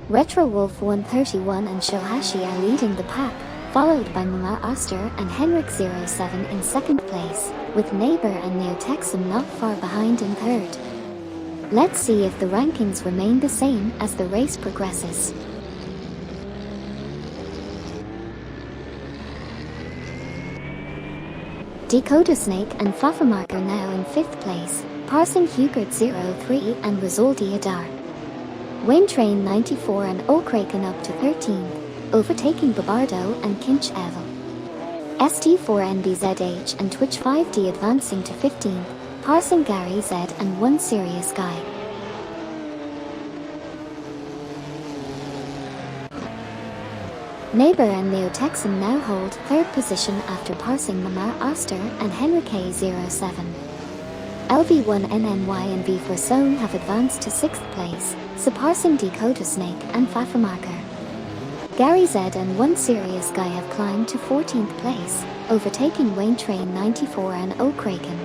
Retro Wolf 131 and Shohashi are leading the pack, followed by Mama Oster and Henrik07 in second place, with Neighbor and Neotexum not far behind in third. Let's see if the rankings remain the same as the race progresses. Dakota Snake and Fafamarker now in 5th place, passing Hugert03 and Rizaldi Adar. Wayne Train 94 and O'Kraken up to 13th, overtaking Babardo and Kinch Evel. ST4NBZH and Twitch 5D advancing to 15th, passing Gary Z and One Serious Guy. Neighbor and Neotexum now hold 3rd position after passing Mama Oster and Henry K07. LV1NNY and V4Zone have advanced to 6th place, surpassing Dakota Snake and Fafamarker. Gary Z and One Serious Guy have climbed to 14th place, overtaking Wayne Train 94 and O'Kraken.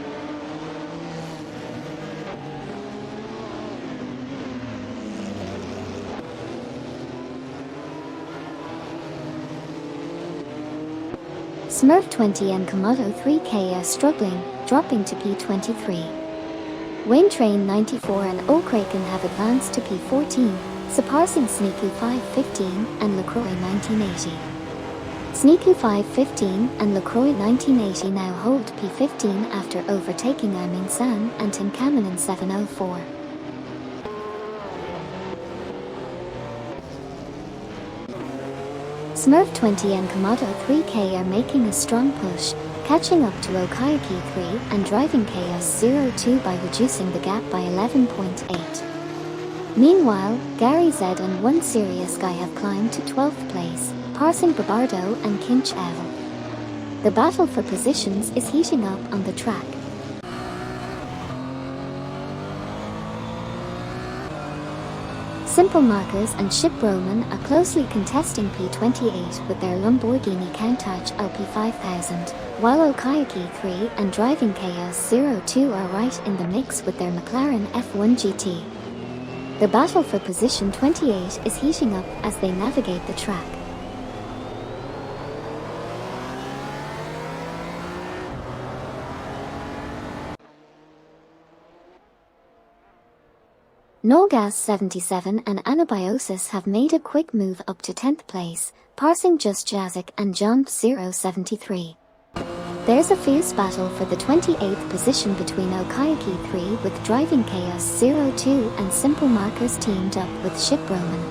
Smurf 20 and Komodo 3K are struggling, dropping to P23. Wayne Train 94 and O'Kraken have advanced to P14, surpassing Sneaky 515 and LaCroix 1980. Sneaky 515 and LaCroix 1980 now hold P15 after overtaking Amin San and Tinkamen 704. Smurf 20 and Komodo 3K are making a strong push, catching up to Okayaki 3 and driving Chaos 02 by reducing the gap by 11.8. Meanwhile, Gary Z and One Serious Guy have climbed to 12th place, passing Babardo and Kinch Evel. The battle for positions is heating up on the track. Simple Markers and Ship Roman are closely contesting P28 with their Lamborghini Countach LP5000, while Okayaki 3 and Driving Chaos 02 are right in the mix with their McLaren F1 GT. The battle for position 28 is heating up as they navigate the track. Nolgas 77 and Anabiosis have made a quick move up to 10th place, passing Just Jazik and John 073. There's a fierce battle for the 28th position between Okayaki 3 with Driving Chaos 02 and Simple Markers teamed up with Ship Roman.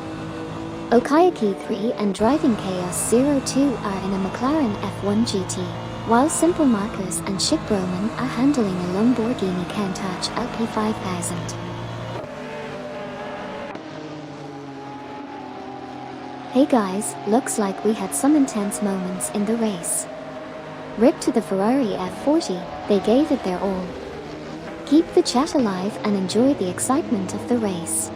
Okayaki 3 and Driving Chaos 02 are in a McLaren F1 GT, while Simple Markers and Ship Roman are handling a Lamborghini Countach LP5000. Hey guys, looks like we had some intense moments in the race. Rip to the Ferrari F40, they gave it their all. Keep the chat alive and enjoy the excitement of the race.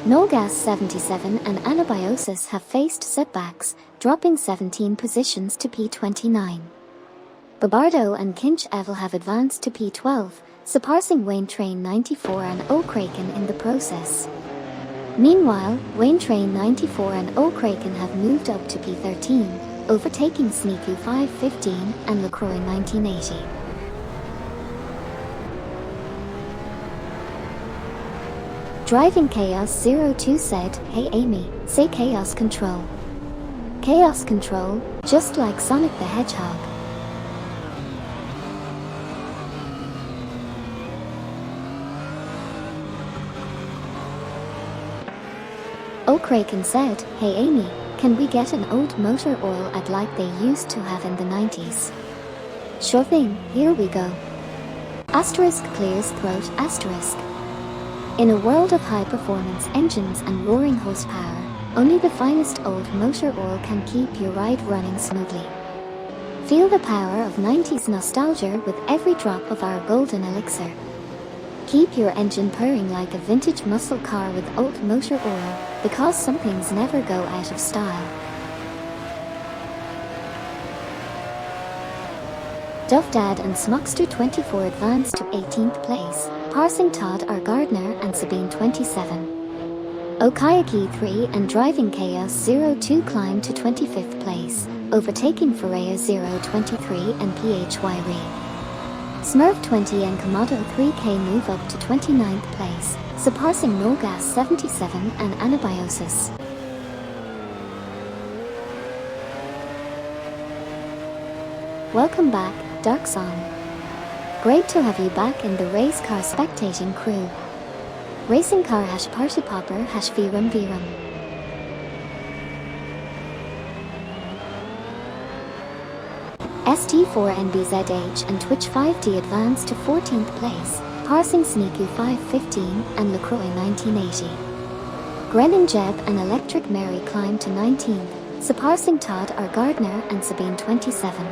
Nolgas 77 and Anabiosis have faced setbacks, dropping 17 positions to P29. Babardo and Kinch Evel have advanced to P12, surpassing Wayne Train 94 and O'Kraken in the process. Meanwhile, Wayne Train 94 and O'Kraken have moved up to P13, overtaking Sneaky 515 and LaCroix 1980. Driving Chaos 02 said, "Hey Amy, say Chaos Control." Chaos Control, just like Sonic the Hedgehog. O'Kraken said, "Hey Amy, can we get an old motor oil ad like they used to have in the 90s? Sure thing, here we go. Asterisk clears throat asterisk. In a world of high-performance engines and roaring horsepower, only the finest old motor oil can keep your ride running smoothly. Feel the power of 90s nostalgia with every drop of our golden elixir. Keep your engine purring like a vintage muscle car with old motor oil, because some things never go out of style." Duff Dad and Smuckster 24 advanced to 18th place, passing Todd R. Gardner and Sabine 27. Okayaki 3 and Driving Chaos 02 climbed to 25th place, overtaking Ferrea 023 and PHY Re. Smurf 20 and Komodo 3K move up to 29th place, surpassing Nogas 77 and Anabiosis. Welcome back, Dark Song. Great to have you back in the race car spectating crew. Racing car # party popper # Virum Virum. ST4NBZH and Twitch 5D advanced to 14th place, passing Sneaku 515 and LaCroix 1980. Grennan Jeb and Electric Mary climbed to 19th, surpassing Todd R. Gardner and Sabine 27.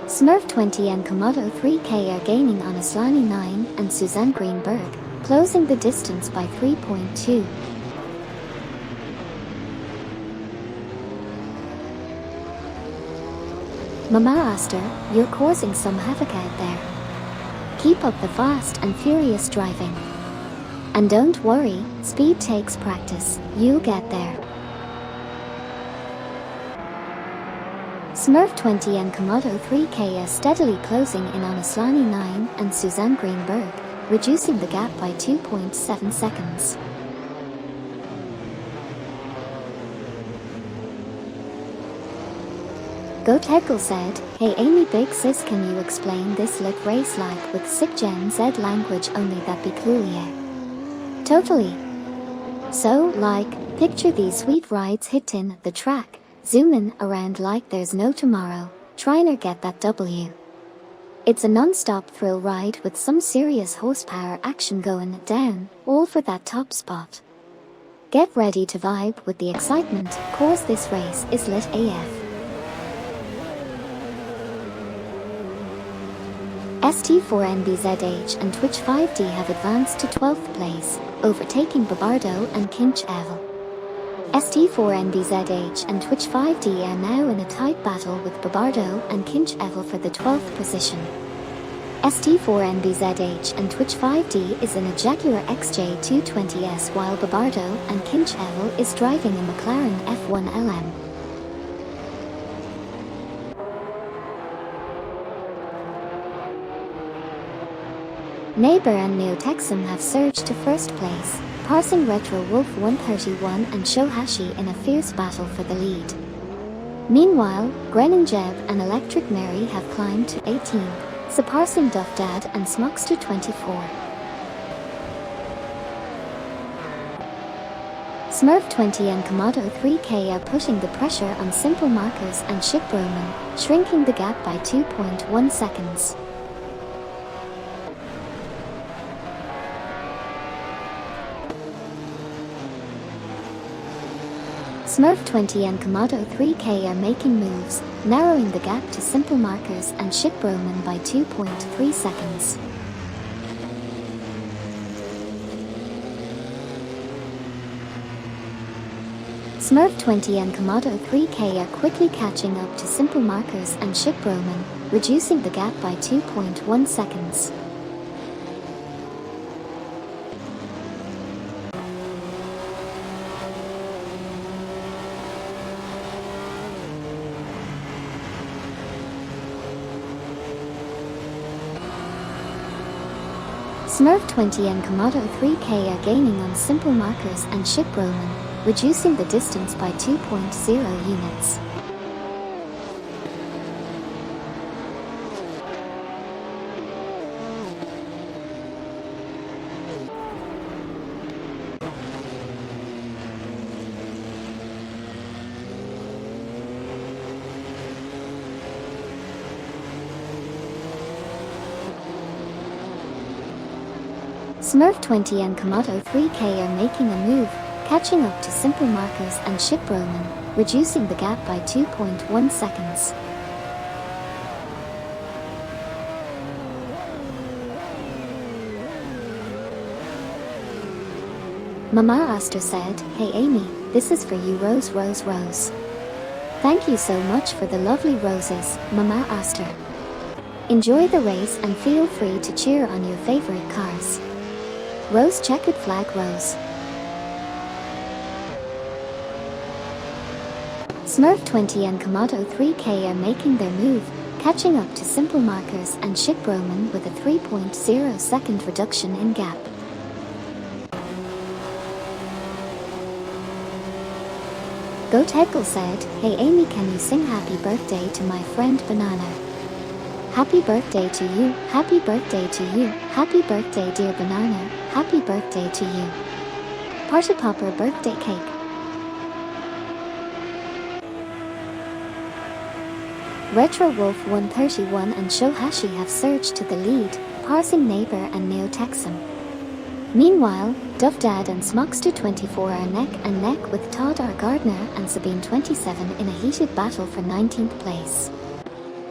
Smurf 20 and Komodo 3K are gaining on Aslani 9 and Suzanne Greenberg, closing the distance by 3.2. Mama Aster, you're causing some havoc out there. Keep up the fast and furious driving. And don't worry, speed takes practice, you'll get there. Smurf 20 and Komodo 3K are steadily closing in on Aslani 9 and Suzanne Greenberg, reducing the gap by 2.7 seconds. Goatheckle said, "Hey Amy Big Sis, can you explain this lit race like with sick Gen Z language only that be coolier?" Totally. So, like, picture these sweet rides hitting the track, zooming around like there's no tomorrow, trying to get that W. It's a non-stop thrill ride with some serious horsepower action going down, all for that top spot. Get ready to vibe with the excitement, cause this race is lit AF. ST4NBZH and Twitch 5D have advanced to 12th place, overtaking Babardo and Kinch Evel. ST4NBZH and Twitch 5D are now in a tight battle with Babardo and Kinch Evel for the 12th position. ST4NBZH and Twitch 5D is in a Jaguar XJ220S while Babardo and Kinch Evel is driving a McLaren F1 LM. Neighbor and Neotexum have surged to first place, passing Retro Wolf 131 and Shohashi in a fierce battle for the lead. Meanwhile, Grennan Jeb and Electric Mary have climbed to 18th, surpassing Duff Dad and Smuckster 24. Smurf 20 and Komodo 3K are putting the pressure on Simple Markers and Ship Roman, shrinking the gap by 2.1 seconds. Smurf 20 and Komodo 3K are making moves, narrowing the gap to Simple Markers and Ship Roman by 2.3 seconds. Smurf 20 and Komodo 3K are quickly catching up to Simple Markers and Ship Roman, reducing the gap by 2.1 seconds. Smurf 20 and Komodo 3K are gaining on Simple Markers and Ship Roman, reducing the distance by 2.0 units. Smurf 20 and Komodo 3K are making a move, catching up to Simple Markers and Ship Roman, reducing the gap by 2.1 seconds. Mama Aster said, "Hey Amy, this is for you Rose Rose Rose." Thank you so much for the lovely roses, Mama Aster. Enjoy the race and feel free to cheer on your favorite cars. Rose checkered flag rose. Smurf 20 and Komodo 3K are making their move, catching up to simple markers and Ship Roman with a 3.0 second reduction in gap. Goat Heckle said, "Hey Amy, can you sing happy birthday to my friend Banana?" Happy birthday to you, happy birthday to you, happy birthday dear Banana, happy birthday to you. Party Popper birthday cake. Retro Wolf 131 and Shohashi have surged to the lead, passing Neighbor and Neo Texan. Meanwhile, Dove Dad and Smokster 24 are neck and neck with Todd R. Gardner and Sabine 27 in a heated battle for 19th place.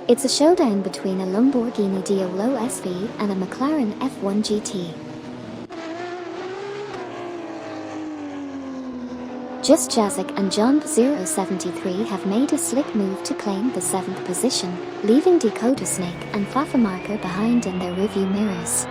It's a showdown between a Lamborghini Diablo SV and a McLaren F1 GT. Just Jazik and John 073 have made a slick move to claim the 7th position, leaving Dakota Snake and Fafamarker behind in their rearview mirrors.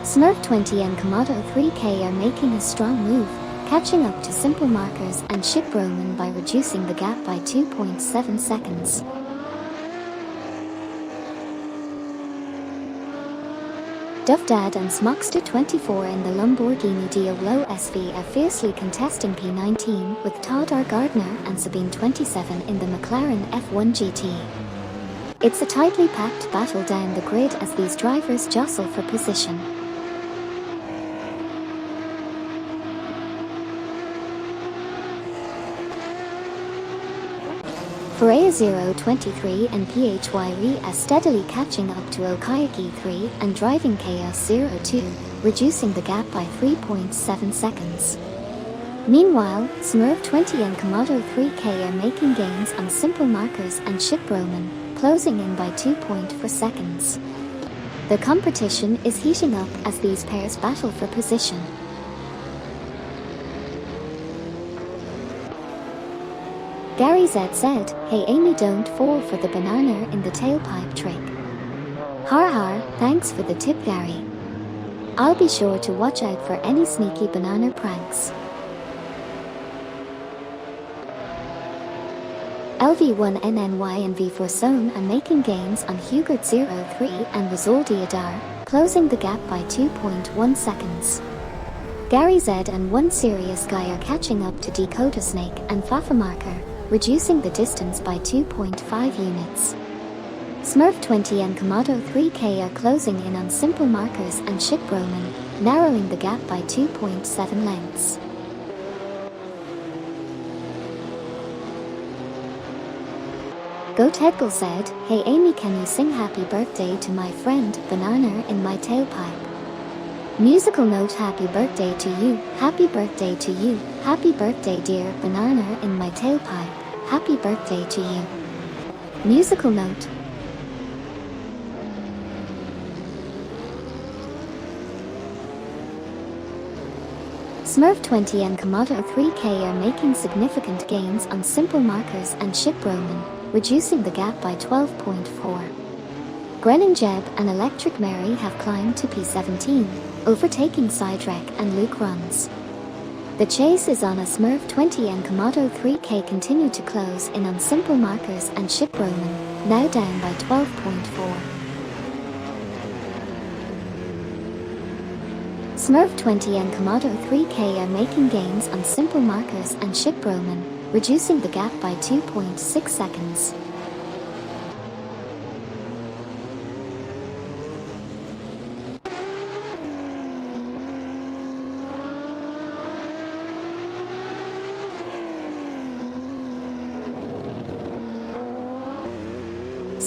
Smurf 20 and Komodo 3K are making a strong move, catching up to simple markers and Ship Roman by reducing the gap by 2.7 seconds. Dove Dad and Smokster 24 in the Lamborghini Diablo SV are fiercely contesting P19 with Todd R. Gardner and Sabine 27 in the McLaren F1 GT. It's a tightly packed battle down the grid as these drivers jostle for position. Forea 023 and PHYRE are steadily catching up to Okayaki 3 and Driving Chaos 02, reducing the gap by 3.7 seconds. Meanwhile, Smurf 20 and Komodo 3K are making gains on simple markers and Ship Roman, closing in by 2.4 seconds. The competition is heating up as these pairs battle for position. Gary Z said, "Hey Amy, don't fall for the banana in the tailpipe trick." Har har, thanks for the tip Gary. I'll be sure to watch out for any sneaky banana pranks. LV1NNY and V4 Zone are making gains on Hugert 03 and Rizaldi Adar, closing the gap by 2.1 seconds. Gary Z and One Serious Guy are catching up to Dakota Snake and Fafamarker, reducing the distance by 2.5 units. Smurf 20 and Komodo 3K are closing in on simple markers and Ship Roman, narrowing the gap by 2.7 lengths. Goat Heckle said, "Hey Amy, can you sing happy birthday to my friend Banana in my tailpipe?" Musical note: happy birthday to you, happy birthday to you, happy birthday dear Banana in my tailpipe, happy birthday to you. Musical note. Smurf 20 and Komodo 3K are making significant gains on simple markers and Ship Roman, reducing the gap by 12.4. Grennan Jeb and Electric Mary have climbed to P17, overtaking Sidewreck and Luke Runs. The chase is on as Smurf 20 and Komodo 3K continue to close in on simple markers and Ship Roman, now down by 12.4. Smurf 20 and Komodo 3K are making gains on simple markers and Ship Roman, reducing the gap by 2.6 seconds.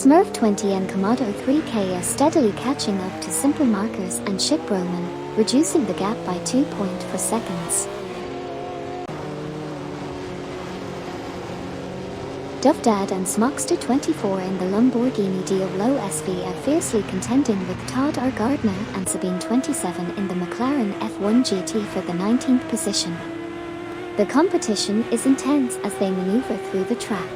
Smurf 20 and Komodo 3K are steadily catching up to simple markers and Ship Roman, reducing the gap by 2.4 seconds. Duff Dad and Smokster 24 in the Lamborghini Diablo SV are fiercely contending with Todd R. Gardner and Sabine 27 in the McLaren F1 GT for the 19th position. The competition is intense as they maneuver through the track.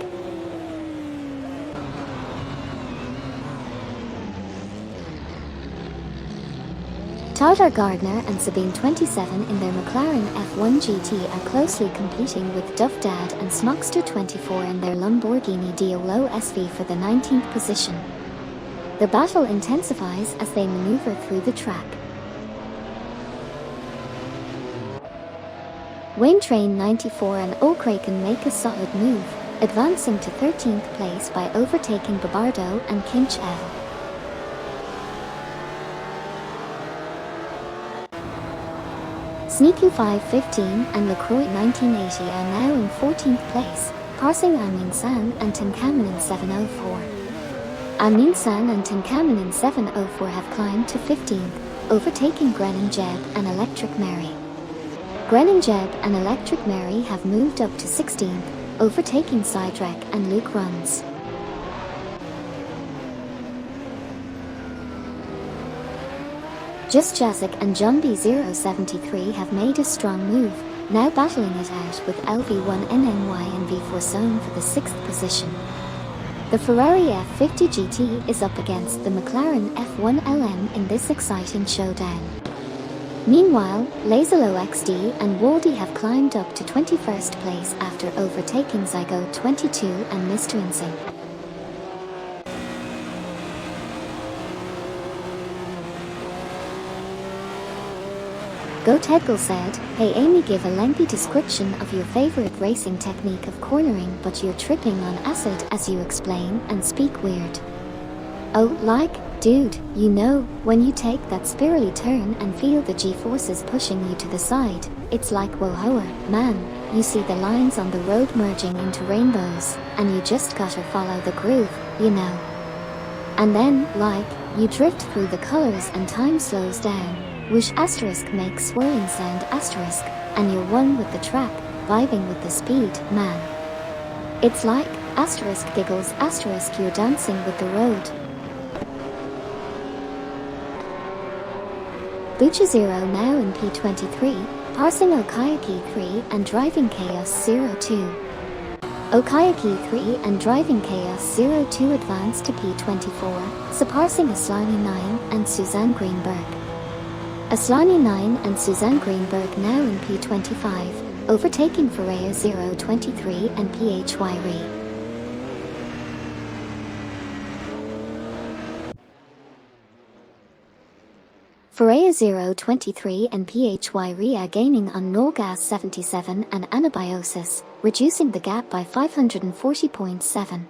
Todd R. Gardner and Sabine 27 in their McLaren F1 GT are closely competing with Duff Dad and Smokster 24 in their Lamborghini Diablo SV for the 19th position. The battle intensifies as they maneuver through the track. Wayne Train 94 and O'Cracken make a solid move, advancing to 13th place by overtaking Babardo and Kinch L. Sneaky 515 and LaCroix 1980 are now in 14th place, passing Amin San and Tinkamen 704. Amin San and Tinkamen 704 have climbed to 15th, overtaking Grennan Jeb and Electric Mary. Grennan Jeb and Electric Mary have moved up to 16th, overtaking Sidrek and Luke Runs. Just Jasic and John B073 have made a strong move, now battling it out with LV1NNY and V4 Zone for the 6th position. The Ferrari F50 GT is up against the McLaren F1 LM in this exciting showdown. Meanwhile, Lazalo XD and Waldy have climbed up to 21st place after overtaking Zygo 22 and Mr. Insing. Go Tedgal said, "Hey Amy, give a lengthy description of your favorite racing technique of cornering, but you're tripping on acid as you explain and speak weird." Oh, like, dude, you know, when you take that spirally turn and feel the G-forces pushing you to the side, it's like whoa-hoer, man, you see the lines on the road merging into rainbows, and you just gotta follow the groove, you know. And then, like, you drift through the colors and time slows down. Whoosh asterisk makes swirling sound asterisk, and you're one with the track, vibing with the speed, man. It's like, asterisk giggles asterisk you're dancing with the road. Bucha Zero now in P23, passing Okayaki 3 and driving Chaos 02. Okayaki 3 and driving Chaos 02 advance to P24, surpassing Aslani 9 and Suzanne Greenberg. Aslani 9 and Suzanne Greenberg now in P25, overtaking Ferreira 023 and PHY Re. Ferreira 023 and PHY Re are gaining on Nolgas 77 and Anabiosis, reducing the gap by 540.7.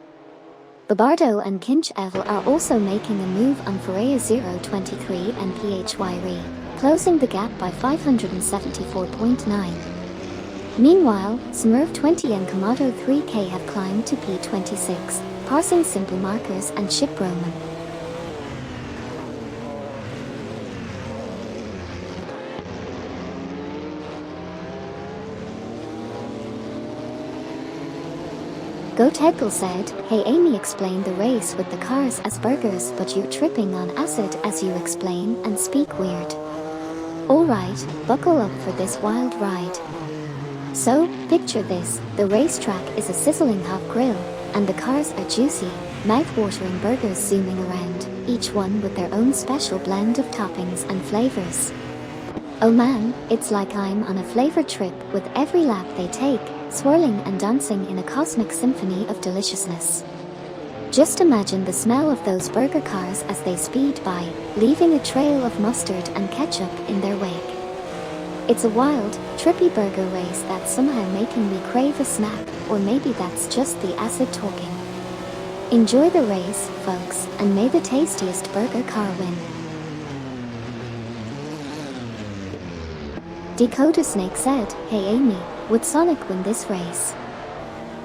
Babardo and Kinch Evel are also making a move on Ferreira 023 and PHY Re, closing the gap by 574.9. Meanwhile, Smurf 20 and Komodo 3K have climbed to P26, passing Simple Markers and Ship Roman. Go Tedgal said, "Hey Amy, explain the race with the cars as burgers, but you're tripping on acid as you explain and speak weird." Alright, buckle up for this wild ride. So, picture this, the racetrack is a sizzling hot grill, and the cars are juicy, mouth-watering burgers zooming around, each one with their own special blend of toppings and flavors. Oh man, it's like I'm on a flavor trip with every lap they take, swirling and dancing in a cosmic symphony of deliciousness. Just imagine the smell of those burger cars as they speed by, leaving a trail of mustard and ketchup in their wake. It's a wild, trippy burger race that's somehow making me crave a snack, or maybe that's just the acid talking. Enjoy the race, folks, and may the tastiest burger car win. Dakota Snake said, "Hey Amy, would Sonic win this race?"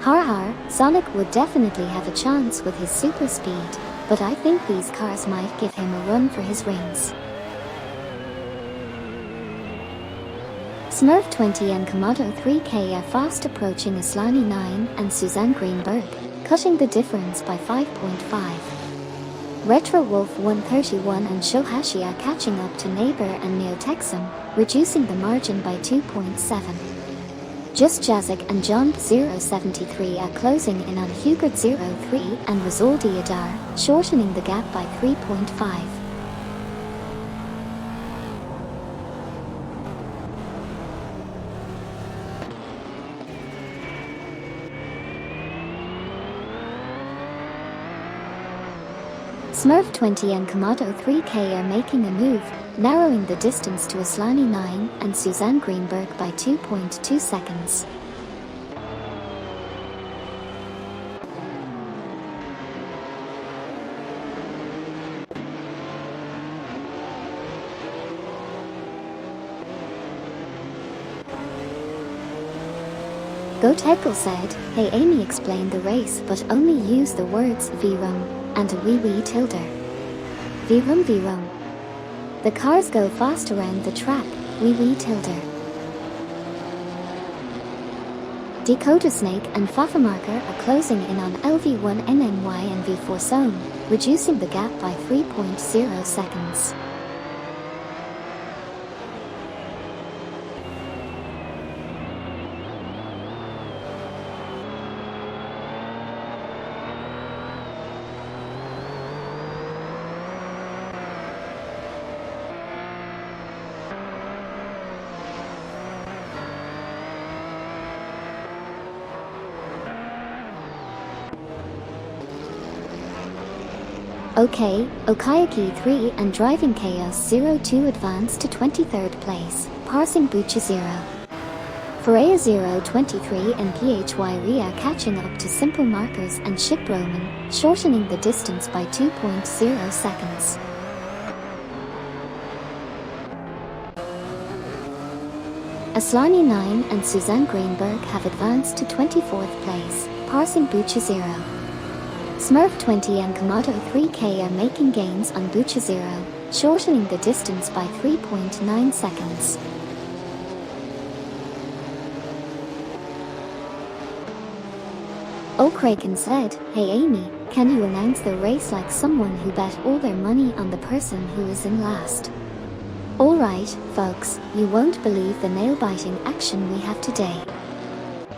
Har har, Sonic would definitely have a chance with his super speed, but I think these cars might give him a run for his rings. Smurf 20 and Komodo 3K are fast approaching Aslani 9 and Suzanne Greenberg, cutting the difference by 5.5. Retro Wolf 131 and Shohashi are catching up to Neighbor and Neotexum, reducing the margin by 2.7. Just Jazik and John 073 are closing in on Hubert 03 and Rizaldi Adar, shortening the gap by 3.5. Smurf 20 and Komodo 3K are making a move, narrowing the distance to Aslani 9 and Suzanne Greenberg by 2.2 seconds. Goat Heckle said, "Hey Amy explained the race but only used the words V-rum and a wee tilde. V-rum. The cars go fast around the track, wee tilde." Dakota Snake and Fafamarker are closing in on LV1 NNY and V4 Zone, reducing the gap by 3.0 seconds. Okay, Okayaki 3 and Driving Chaos 02 advance to 23rd place, passing Bucha 0. Freya 023 and PHY Ria catching up to Simple Markers and Ship Roman, shortening the distance by 2.0 seconds. Aslani 9 and Suzanne Greenberg have advanced to 24th place, passing Bucha 0. Smurf 20 and Komodo 3K are making gains on Bucha 0, shortening the distance by 3.9 seconds. O'Kraken said, "Hey Amy, can you announce the race like someone who bet all their money on the person who is in last?" Alright, folks, you won't believe the nail-biting action we have today.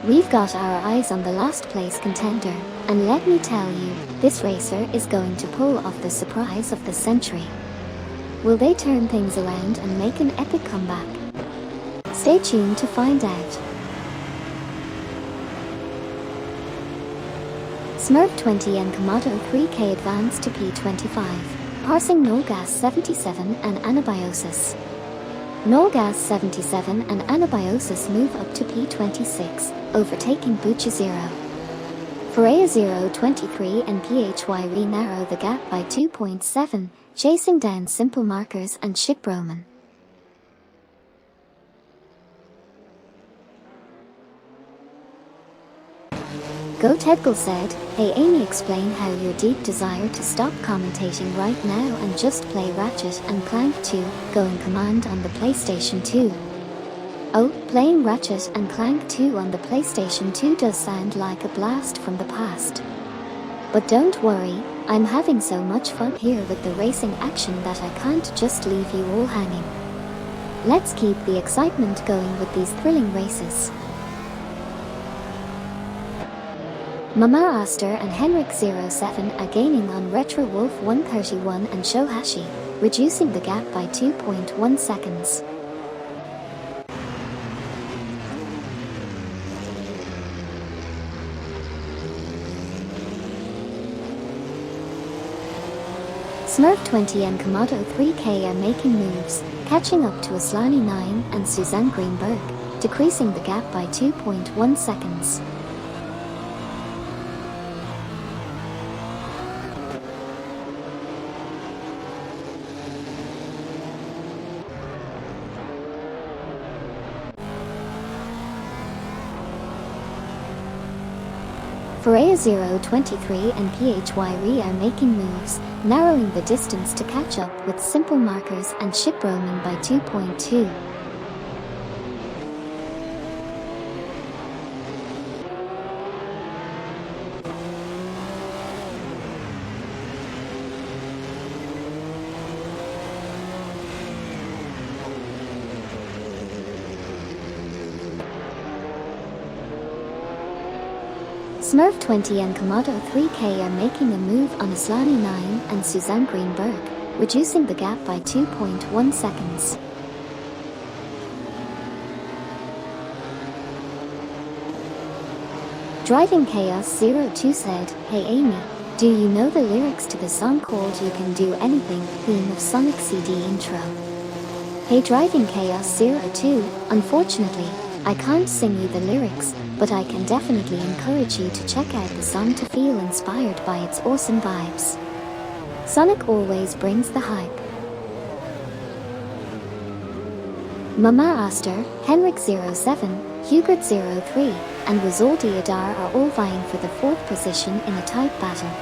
We've got our eyes on the last place contender, and let me tell you, this racer is going to pull off the surprise of the century. Will they turn things around and make an epic comeback? Stay tuned to find out. Smurf 20 and Komodo 3K advance to P25, passing Nolgas 77 and Anabiosis. Nolgas 77 and Anabiosis move up to P26, overtaking Bucha 0. Freya 023 and PHY narrow the gap by 2.7, chasing down Simple Markers and Ship Roman. Goat Heckle said, "Hey Amy, explain how your deep desire to stop commentating right now and just play Ratchet and Clank 2, going command on the PlayStation 2. Oh, playing Ratchet and Clank 2 on the PlayStation 2 does sound like a blast from the past. But don't worry, I'm having so much fun here with the racing action that I can't just leave you all hanging. Let's keep the excitement going with these thrilling races." Mama Aster and Henrik 07 are gaining on Retro Wolf 131 and Shohashi, reducing the gap by 2.1 seconds. Smurf 20 and Komodo 3K are making moves, catching up to Aslani 9 and Suzanne Greenberg, decreasing the gap by 2.1 seconds. Freya 023 and PHY are making moves, narrowing the distance to catch up with Simple Markers and Ship Roman by 2.2. Smurf 20 and Komodo 3K are making a move on Aslani 9 and Suzanne Greenberg, reducing the gap by 2.1 seconds. Driving Chaos 02 said, "Hey Amy, do you know the lyrics to the song called You Can Do Anything, theme of Sonic CD intro?" Hey Driving Chaos 02, unfortunately, I can't sing you the lyrics, but I can definitely encourage you to check out the song to feel inspired by its awesome vibes. Sonic always brings the hype. Mama Aster, Henrik 07, Hugert 03, and Wazaldi Adar are all vying for the 4th position in a tight battle.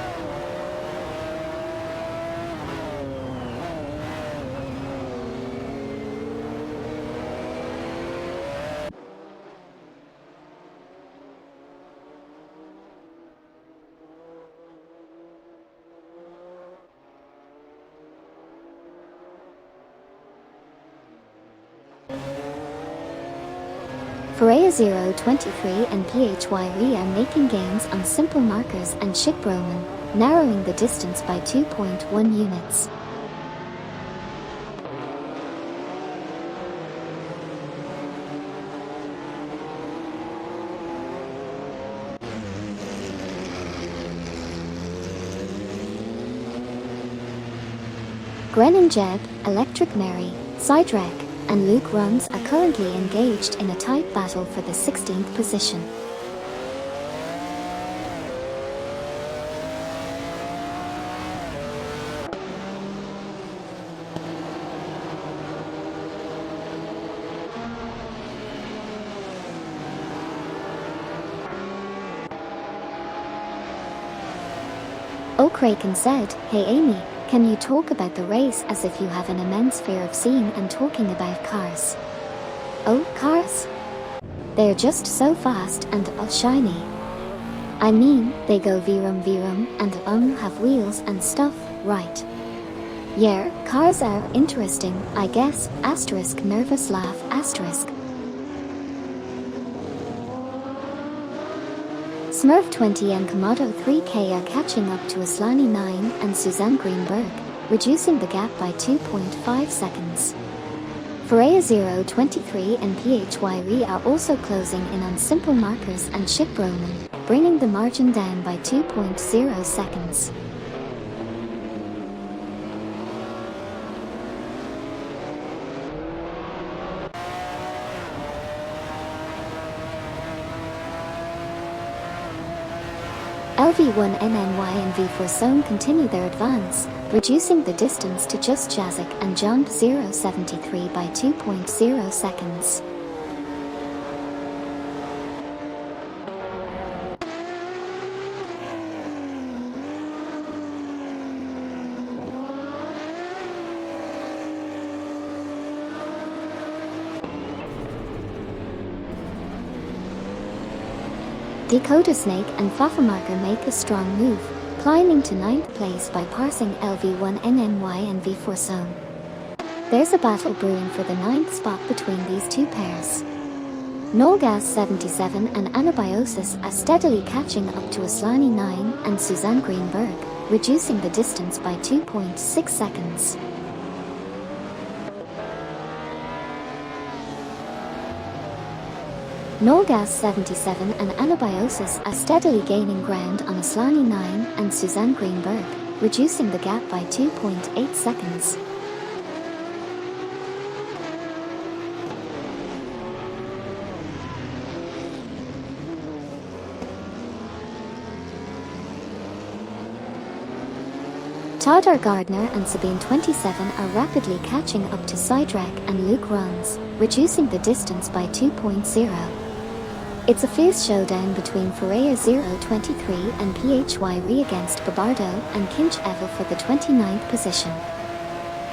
Freya 023 and PHYRE are making gains on simple markers and Chick Broman, narrowing the distance by 2.1 units. Grennan Jeb, Electric Mary, Sidrek, and Luke Runs are currently engaged in a tight battle for the 16th position. O'Craken said, "Hey Amy, can you talk about the race as if you have an immense fear of seeing and talking about cars?" Oh, cars? They're just so fast and shiny. I mean, they go virum and have wheels and stuff, right? Yeah, cars are interesting, I guess, asterisk nervous laugh asterisk. Smurf 20 and Komodo 3K are catching up to Aslani 9 and Suzanne Greenberg, reducing the gap by 2.5 seconds. Freya 023 and PHYRE are also closing in on simple markers and Chick Broman, bringing the margin down by 2.0 seconds. LV1NNY and V4 continue their advance, reducing the distance to just Jazik and John 073 by 2.0 seconds. Dakota Snake and Fafamarker make a strong move, climbing to 9th place by passing LV1NNY and V4. There's a battle brewing for the 9th spot between these two pairs. Nolgas 77 and Anabiosis are steadily catching up to Aslani 9 and Suzanne Greenberg, reducing the distance by 2.6 seconds. Nolgas 77 and Anabiosis are steadily gaining ground on Aslani 9 and Suzanne Greenberg, reducing the gap by 2.8 seconds. Tadar Gardner and Sabine 27 are rapidly catching up to Sidrek and Luke Runs, reducing the distance by 2.0. It's a fierce showdown between Freya 023 and PHYRE against Babardo and Kinch Evel for the 29th position.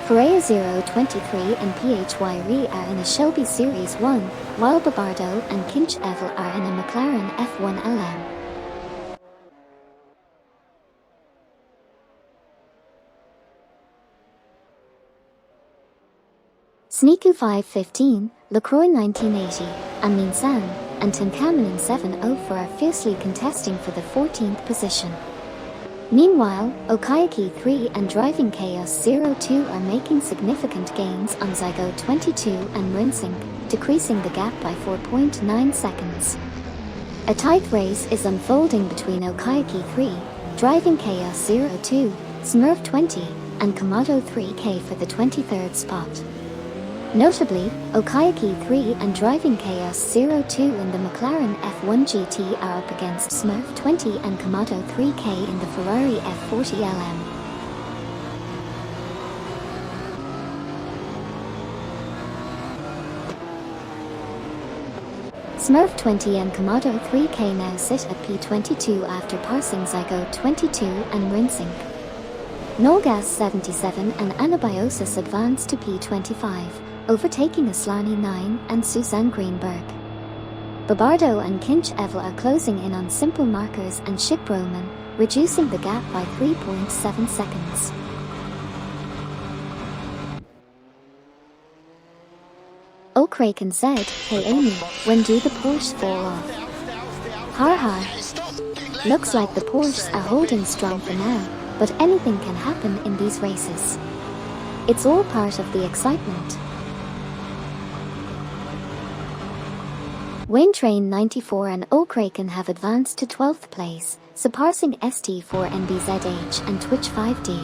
Freya 023 and PHYRE are in a Shelby Series 1, while Babardo and Kinch Evel are in a McLaren F1 LM. Sneaku 515, LaCroix 1980, Amin San, and Tinkanen 704 are fiercely contesting for the 14th position. Meanwhile, Okayaki 3 and Driving Chaos 02 are making significant gains on Zygo 22 and Rinsink, decreasing the gap by 4.9 seconds. A tight race is unfolding between Okayaki 3, Driving Chaos 02, Smurf 20, and Komodo 3K for the 23rd spot. Notably, Okayaki 3 and Driving Chaos 02 in the McLaren F1 GT are up against Smurf 20 and Komodo 3K in the Ferrari F40 LM. Smurf 20 and Komodo 3K now sit at P22 after passing Zygo 22 and Rinsink. Nolgas 77 and Anabiosis advance to P25, overtaking Aslani 9 and Suzanne Greenberg. Babardo and Kinch Evel are closing in on Simple Markers and Ship Roman, reducing the gap by 3.7 seconds. O'Kraken said, "Hey Amy, when do the Porsches fall off?" Har har. Looks like the Porsches are holding strong for now, but anything can happen in these races. It's all part of the excitement. Wayne Train 94 and O'Kraken have advanced to 12th place, surpassing ST4NBZH and Twitch 5D.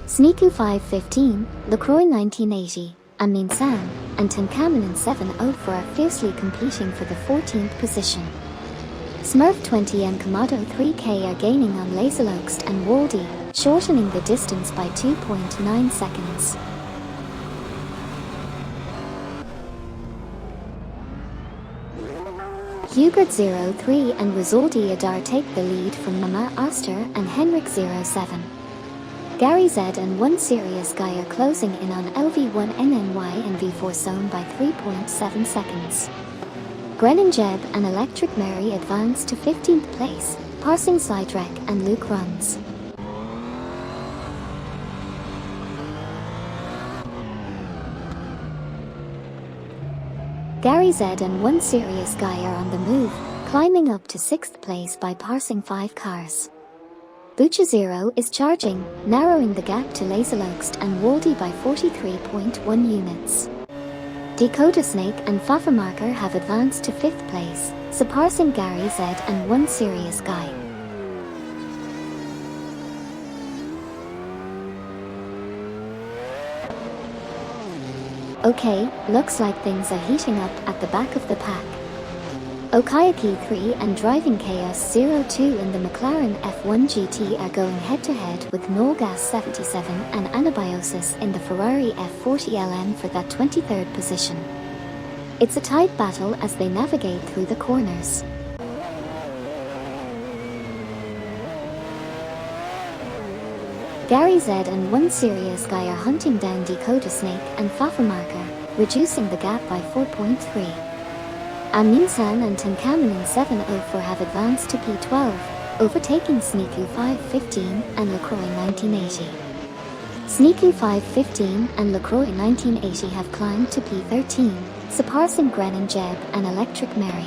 Sneaku 515, LaCroix 1980, Amin Sam, and Tinkanen 704 are fiercely competing for the 14th position. Smurf 20 and Komodo 3K are gaining on Laserlokst and Waldy, shortening the distance by 2.9 seconds. Hugert 03 and Rizaldi Adar take the lead from Mama Oster and Henrik 07. Gary Z and One Serious Guy are closing in on LV1 NNY and V4 Zone by 3.7 seconds. Grennan Jeb and Electric Mary advance to 15th place, passing Sidrek and Luke Runs. Gary Z and One Serious Guy are on the move, climbing up to 6th place by passing 5 cars. Bucha Zero is charging, narrowing the gap to Laserlokst and Waldy by 43.1 units. Dakota Snake and Fafamarker have advanced to 5th place, surpassing Gary Z and One Serious Guy. Okay, looks like things are heating up at the back of the pack. Okayaki 3 and Driving Chaos 02 in the McLaren F1 GT are going head-to-head with Nolgas 77 and Anabiosis in the Ferrari F40 LM for that 23rd position. It's a tight battle as they navigate through the corners. Gary Z and One Serious Guy are hunting down Dakota Snake and Fafamarker, reducing the gap by 4.3. Aminsan and Tinkanen 704 have advanced to P12, overtaking Sneaku 515 and LaCroix 1980. Sneaku 515 and LaCroix 1980 have climbed to P13, surpassing Grennan Jeb and Electric Mary.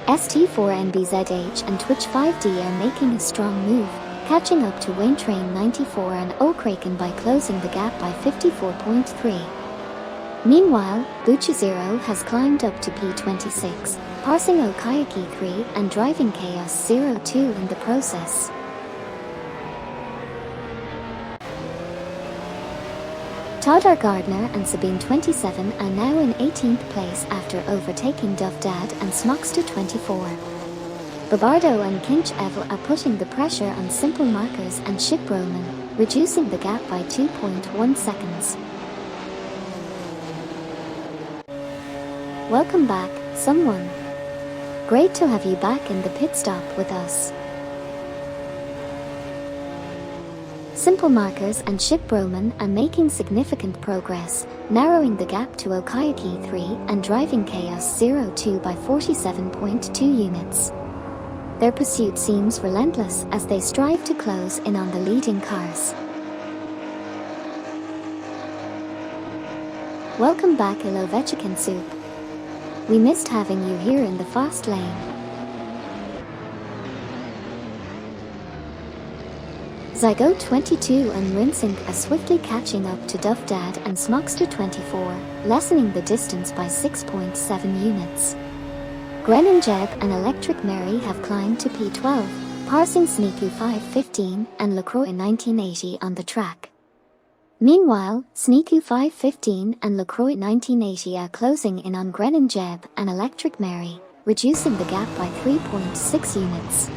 ST4NBZH and Twitch 5D are making a strong move, catching up to Wayne Train 94 and O'Kraken by closing the gap by 54.3. Meanwhile, Bucha Zero has climbed up to P26, passing Okayaki 3 and Driving Chaos 02 in the process. Todar Gardner and Sabine 27 are now in 18th place after overtaking Duff Dad and Smokster 24. Babardo and Kinch Evel are putting the pressure on Simple Markers and Ship Roman, reducing the gap by 2.1 seconds. Welcome back, someone. Great to have you back in the pit stop with us. Simple Markers and Ship Roman are making significant progress, narrowing the gap to Okayaki 3 and Driving Chaos 02 by 47.2 units. Their pursuit seems relentless as they strive to close in on the leading cars. welcome back Ilovechkin Soup. We missed having you here in the fast lane. Zygo 22 and Rinsink are swiftly catching up to Dovdad and Smokster 24, lessening the distance by 6.7 units. Gren Jeb and Electric Mary have climbed to P12, passing Sneaku 515 and LaCroix 1980 on the track. Meanwhile, Sneaku 515 and LaCroix 1980 are closing in on Gren Jeb and Electric Mary, reducing the gap by 3.6 units.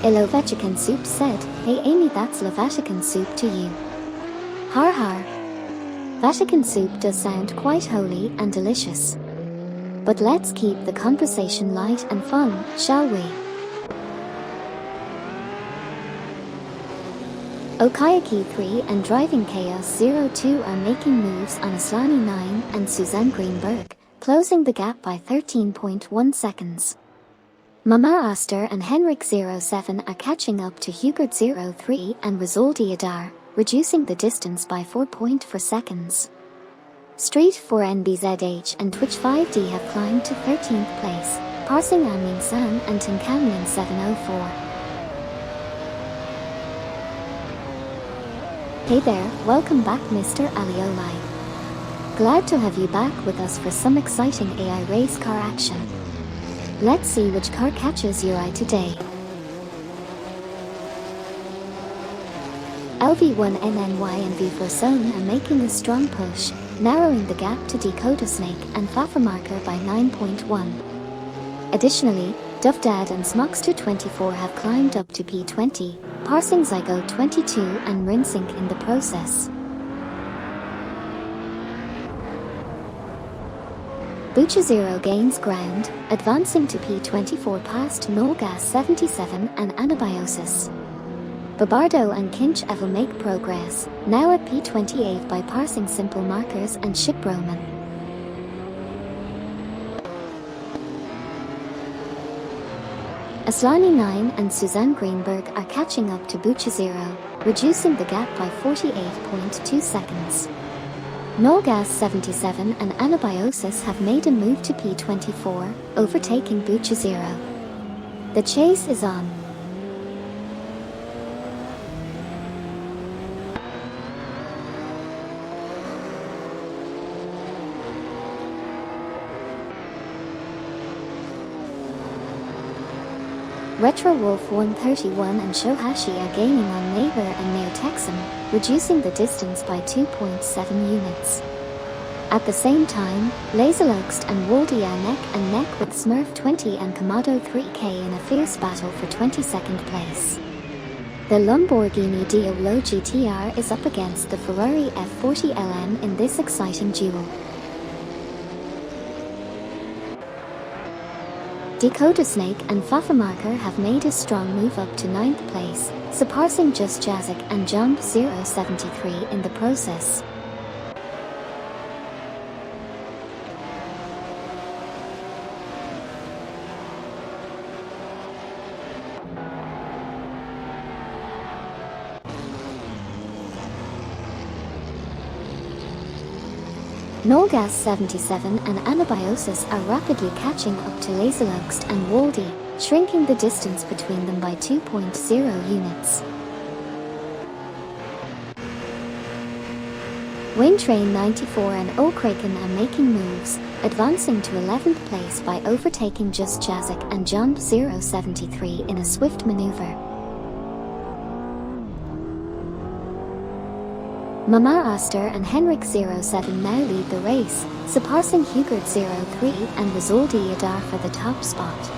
Ilovechkin Soup said, "Hey Amy, that's Vatican Soup to you." Har har. Vatican Soup does sound quite holy and delicious. But let's keep the conversation light and fun, shall we? Okayaki 3 and Driving Chaos 02 are making moves on Aslani 9 and Suzanne Greenberg, closing the gap by 13.1 seconds. Mama Oster and Henrik 07 are catching up to Hugert 03 and Rizoldi Adar, reducing the distance by 4.4 seconds. Street 4 NBZH and Twitch 5D have climbed to 13th place, passing Amin San and Tinkamlin 704. Hey there, welcome back Mr. Alioli. Glad to have you back with us for some exciting AI race car action. Let's see which car catches your eye today. LV1NNY and V4 are making a strong push, narrowing the gap to Dakota Snake and Pfaffermarker by 9.1. Additionally, Dovdad and Smokster 24 have climbed up to P20, passing Zygo 22 and Rinsink in the process. Bucha Zero gains ground, advancing to P24 past Nolgas 77 and Anabiosis. Babardo and Kinch Evo make progress, now at P28 by passing Simple Markers and Ship Roman. Aslani 9 and Suzanne Greenberg are catching up to Bucha Zero, reducing the gap by 48.2 seconds. Nolgas 77 and Anabiosis have made a move to P24, overtaking Bucha Zero. The chase is on. Retro Wolf 131 and Shohashi are gaining on Neighbor and Neo Texan, reducing the distance by 2.7 units. At the same time, Laserluxt and Waldy are neck and neck with Smurf 20 and Kamado 3K in a fierce battle for 22nd place. The Lamborghini Diablo GTR is up against the Ferrari F40 LM in this exciting duel. Dakota Snake and Pfaffermarker have made a strong move up to 9th place, surpassing Just Jazik and Jump 073 in the process. Nolgas 77 and Anabiosis are rapidly catching up to Laserluxt and Waldy, shrinking the distance between them by 2.0 units. Waynetrain 94 and O'Kraken are making moves, advancing to 11th place by overtaking Just Jazik and Jump 073 in a swift maneuver. Mama Oster and Henrik 07 now lead the race, surpassing Hugert 03 and Rizoldi Adar for the top spot.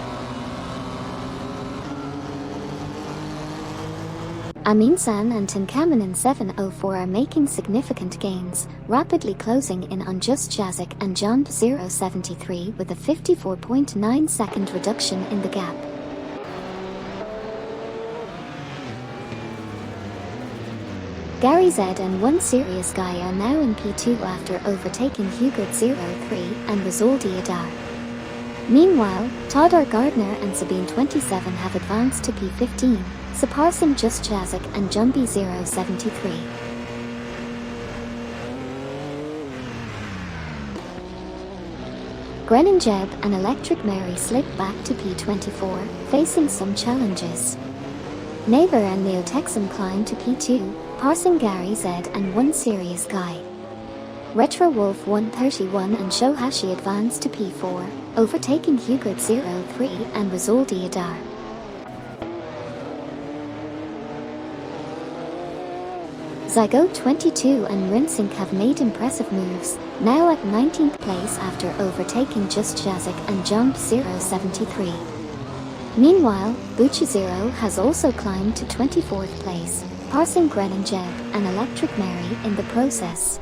Amin San and Tinkaminen 704 are making significant gains, rapidly closing in on Just Jazik and Jump 073 with a 54.9 second reduction in the gap. Gary Z and One Serious Guy are now in P2 after overtaking Hugert 03 and Rizoldi Adar. Meanwhile, Todd R. Gardner and Sabine 27 have advanced to P15, surpassing Just Jazik and Jumpy 073. Grennan Jeb and Electric Mary slipped back to P24, facing some challenges. Neighbour and Neo Texan climbed to P2, passing Gary Z and One Serious Guy. Retro Wolf 131 and Shohashi advanced to P4, overtaking Hugert 03 and Rizaldi Adar. Zygote 22 and Rinsink have made impressive moves, now at 19th place after overtaking Just Jazik and Jump 073. Meanwhile, Bucci Zero has also climbed to 24th place, passing Grennan Jeb and Electric Mary in the process.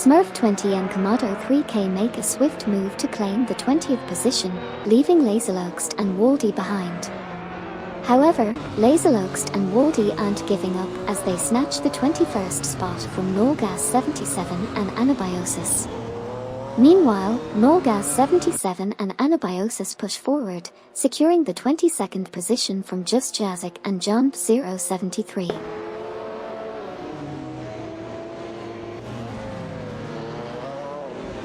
Smurf 20 and Komodo 3K make a swift move to claim the 20th position, leaving Laserloxt and Waldy behind. However, Laserloxt and Waldy aren't giving up as they snatch the 21st spot from Norgas 77 and Anabiosis. Meanwhile, Norgas 77 and Anabiosis push forward, securing the 22nd position from Just Jazik and Jump 073.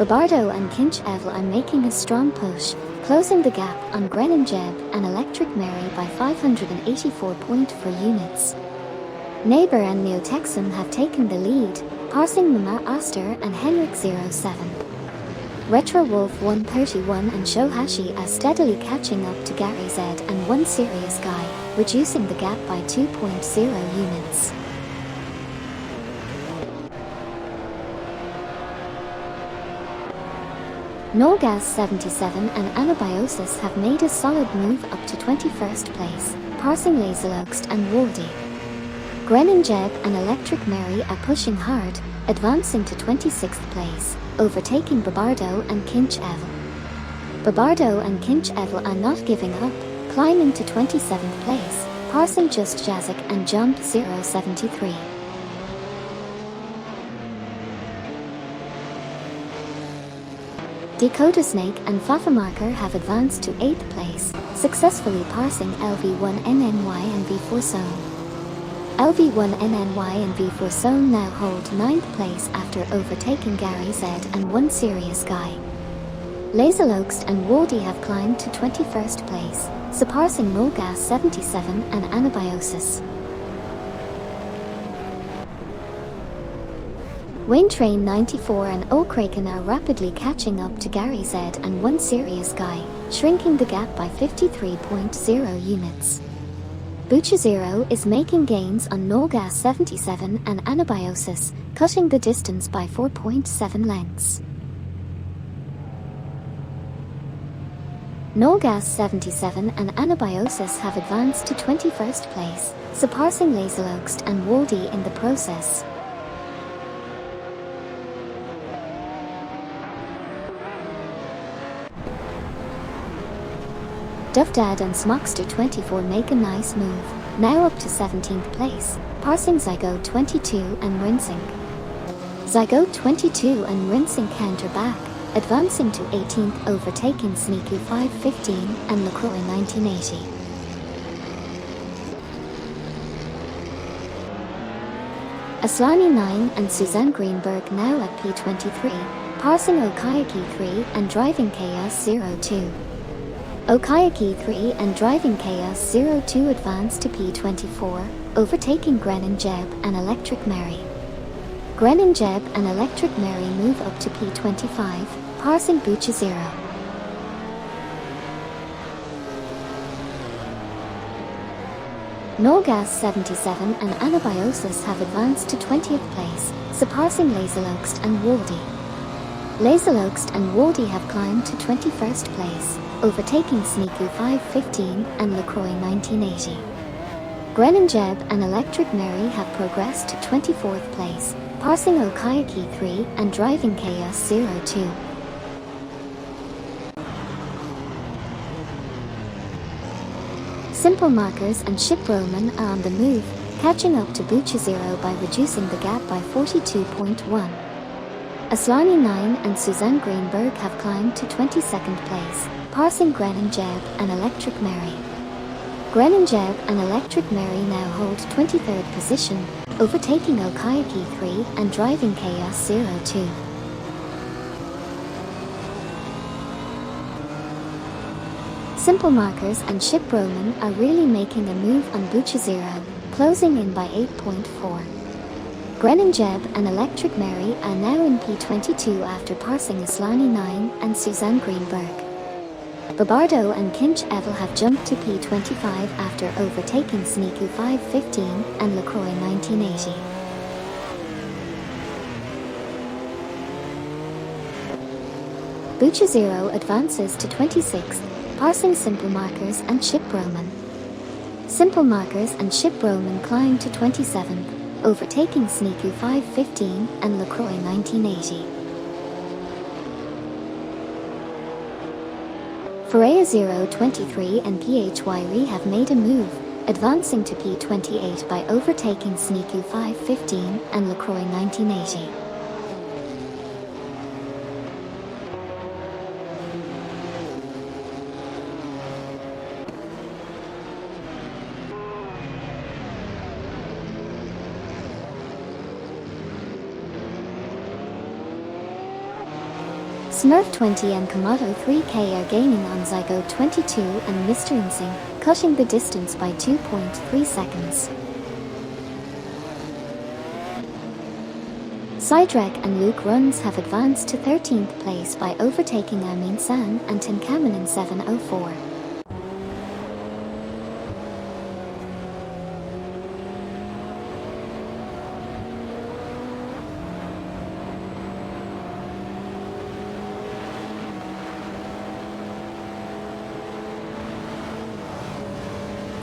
Babardo and Kinch Evel are making a strong push, closing the gap on Grennan Jeb and Electric Mary by 584.4 units. Neighbour and Neo Texan have taken the lead, passing Mamar Oster and Henrik 07. Retro Wolf 131 and Shohashi are steadily catching up to Gary Z and One Serious Guy, reducing the gap by 2.0 units. Norgas 77 and Anabiosis have made a solid move up to 21st place, passing Laserloxt and Waldy. Grennan Jeb and Electric Mary are pushing hard, advancing to 26th place, overtaking Babardo and Kinch Evel. Babardo and Kinch Evel are not giving up, climbing to 27th place, passing Just Jazik and Jump 073. Dakota Snake and Fafamarker have advanced to 8th place, successfully passing LV1NNY and V4 Zone. LV1NNY and V4 Zone now hold 9th place after overtaking Gary Z and One Serious Guy. Laserloxt and Waldy have climbed to 21st place, surpassing Norgas 77 and Anabiosis. Wayne Train 94 and O'Kraken are rapidly catching up to Gary Z and One Serious Guy, shrinking the gap by 53.0 units. Bucha Zero is making gains on Norgas 77 and Anabiosis, cutting the distance by 4.7 lengths. Norgas 77 and Anabiosis have advanced to 21st place, surpassing Laserloxt and Waldy in the process. Duffdad and Smockster 24 make a nice move, now up to 17th place, passing Zygote 22 and Rinsink. Zygote 22 and Rinsink counter back, advancing to 18th, overtaking Sneaky 515 and LaCroix 1980. Aslani 9 and Suzanne Greenberg now at P23, passing Okayaki 3 and Driving Chaos 02. Okayaki 3 and Driving Chaos 02 advance to P24, overtaking Grennan Jeb and Electric Mary. Grennan Jeb and Electric Mary move up to P25, passing Bucha Zero. Norgas 77 and Anabiosis have advanced to 20th place, surpassing Laserloxt and Waldy. Laserloxt and Waldy have climbed to 21st place, overtaking Sneaky 515 and LaCroix 1980. Grennan Jeb and Electric Mary have progressed to 24th place, passing Okayaki 3 and Driving Chaos 02. Simple Markers and Ship Roman are on the move, catching up to Bucha Zero by reducing the gap by 42.1. Aslani 9 and Suzanne Greenberg have climbed to 22nd place, passing Gren Jeb and Electric Mary. Gren Jeb and Electric Mary now hold 23rd position, overtaking Okayaki 3 and Driving Chaos 02. Simple Markers and Ship Roman are really making a move on Bucha Zero, closing in by 8.4. Gren Jeb and Electric Mary are now in P22 after passing Aslani 9 and Suzanne Greenberg. Babardo and Kinch Evel have jumped to P25 after overtaking Sneaku 515 and LaCroix 1980. Bucha Zero advances to 26th, passing Simple Markers and Ship Roman. Simple Markers and Ship Roman climb to 27th, overtaking Sneaku 515 and LaCroix 1980. Ferreira 023 and PHYRE have made a move, advancing to P28 by overtaking Sneaku 515 and LaCroix 1980. Smurf 20 and Komodo 3K are gaining on Zygote 22 and Mr. Insing, cutting the distance by 2.3 seconds. Sidrek and Luke Runs have advanced to 13th place by overtaking Amin San and Tinkaman 704.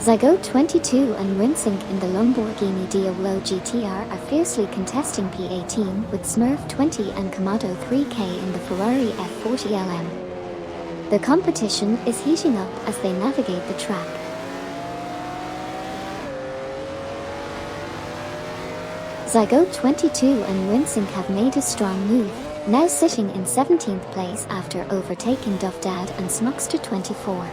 Zygote 22 and Rinsink in the Lamborghini Diablo GTR are fiercely contesting P18 with Smurf 20 and Komodo 3K in the Ferrari F40 LM. The competition is heating up as they navigate the track. Zygote 22 and Rinsink have made a strong move, now sitting in 17th place after overtaking Duff Dad and Smuckster 24.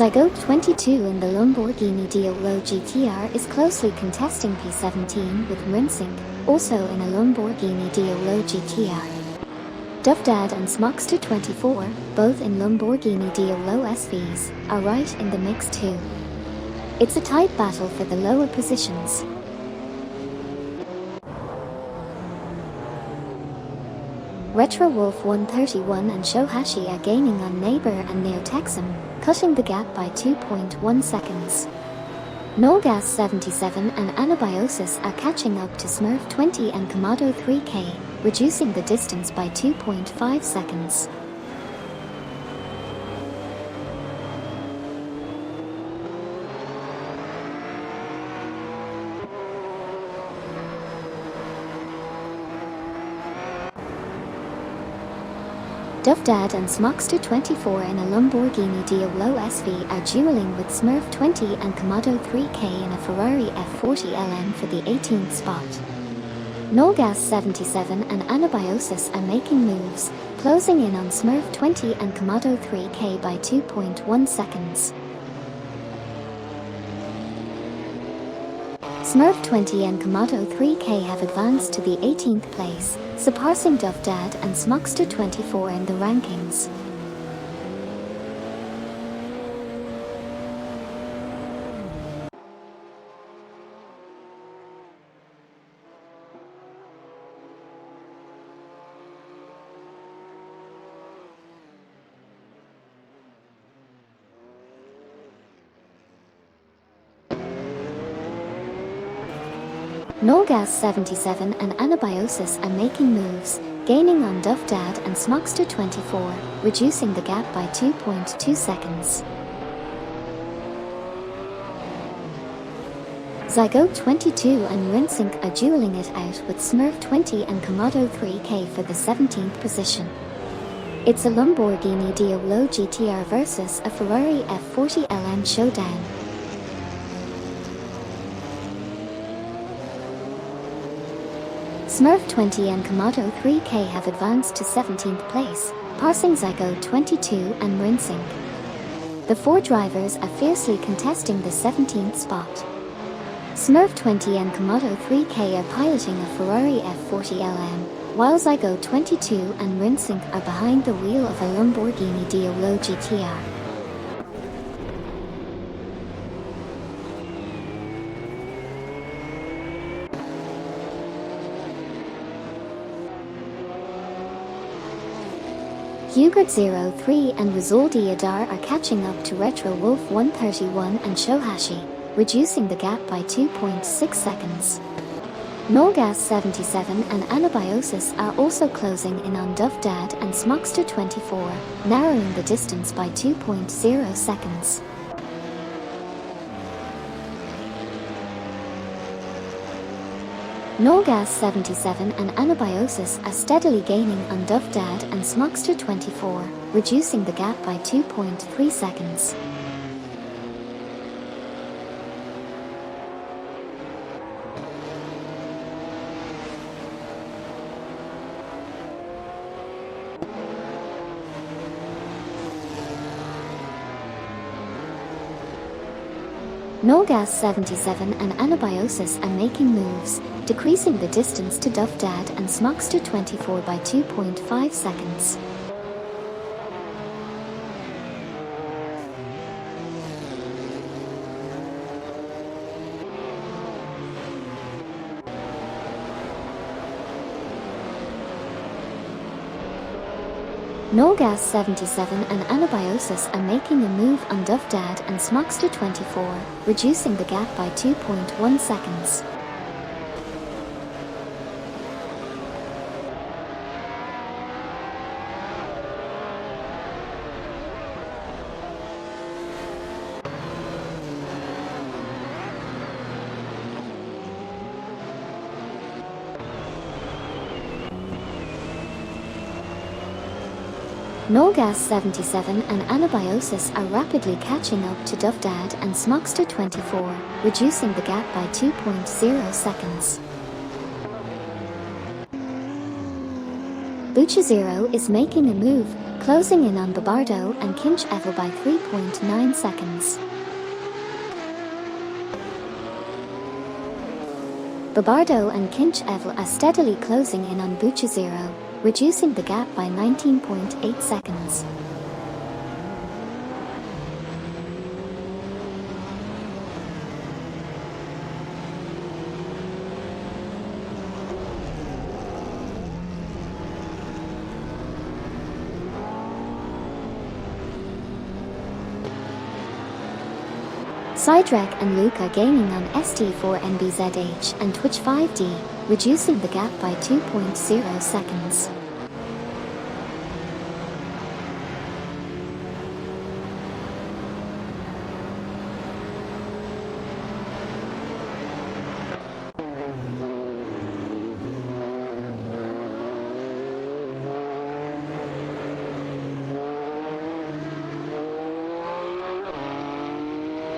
Zygote 22 in the Lamborghini Diablo GTR is closely contesting P17 with Rinsink, also in a Lamborghini Diablo GTR. Duff Dad and Smuckster 24, both in Lamborghini Diablo SVs, are right in the mix too. It's a tight battle for the lower positions. Retro Wolf 131 and Shohashi are gaining on Neighbor and Neotexum, cutting the gap by 2.1 seconds. Nolgas 77 and Anabiosis are catching up to Smurf 20 and Komodo 3K, reducing the distance by 2.5 seconds. Duff Dad and Smuckster 24 in a Lamborghini Diablo SV are dueling with Smurf 20 and Komodo 3K in a Ferrari F40 LM for the 18th spot. Nolgas 77 and Anabiosis are making moves, closing in on Smurf 20 and Komodo 3K by 2.1 seconds. Smurf 20 and Komodo 3K have advanced to the 18th place, surpassing Duff Dad and Smuckster 24 in the rankings. Nolgas 77 and Anabiosis are making moves, gaining on Duff Dad and Smuckster 24, reducing the gap by 2.2 seconds. Zygote 22 and Rinsink are dueling it out with Smurf 20 and Komodo 3K for the 17th position. It's a Lamborghini Diablo GTR versus a Ferrari F40 LM showdown. Smurf 20 and Komodo 3K have advanced to 17th place, passing Zygo 22 and Rinsink. The four drivers are fiercely contesting the 17th spot. Smurf 20 and Komodo 3K are piloting a Ferrari F40 LM, while Zygo 22 and Rinsink are behind the wheel of a Lamborghini Diablo GTR. Yugurt03 and Rizaldi Adar are catching up to Retro Wolf 131 and Shohashi, reducing the gap by 2.6 seconds. Nolgas 77 and Anabiosis are also closing in on Duff Dad and Smokster 24, narrowing the distance by 2.0 seconds. Nolgas 77 and Anabiosis are steadily gaining on Duff Dad and Smokster 24, reducing the gap by 2.3 seconds. Nolgas 77 and Anabiosis are making moves, decreasing the distance to Duff Dad and Smokster 24 by 2.5 seconds. Nolgas 77 and Anabiosis are making a move on Duff Dad and Smokster 24, reducing the gap by 2.1 seconds. Nolgas 77 and Anabiosis are rapidly catching up to Duff Dad and Smokster 24, reducing the gap by 2.0 seconds. Bucha0 is making a move, closing in on Babardo and Kinch Evel by 3.9 seconds. Babardo and Kinch Evel are steadily closing in on Bucha0, reducing the gap by 19.8 seconds. Sidrek and Luke are gaining on ST4NBZH and Twitch 5D, reducing the gap by 2.0 seconds.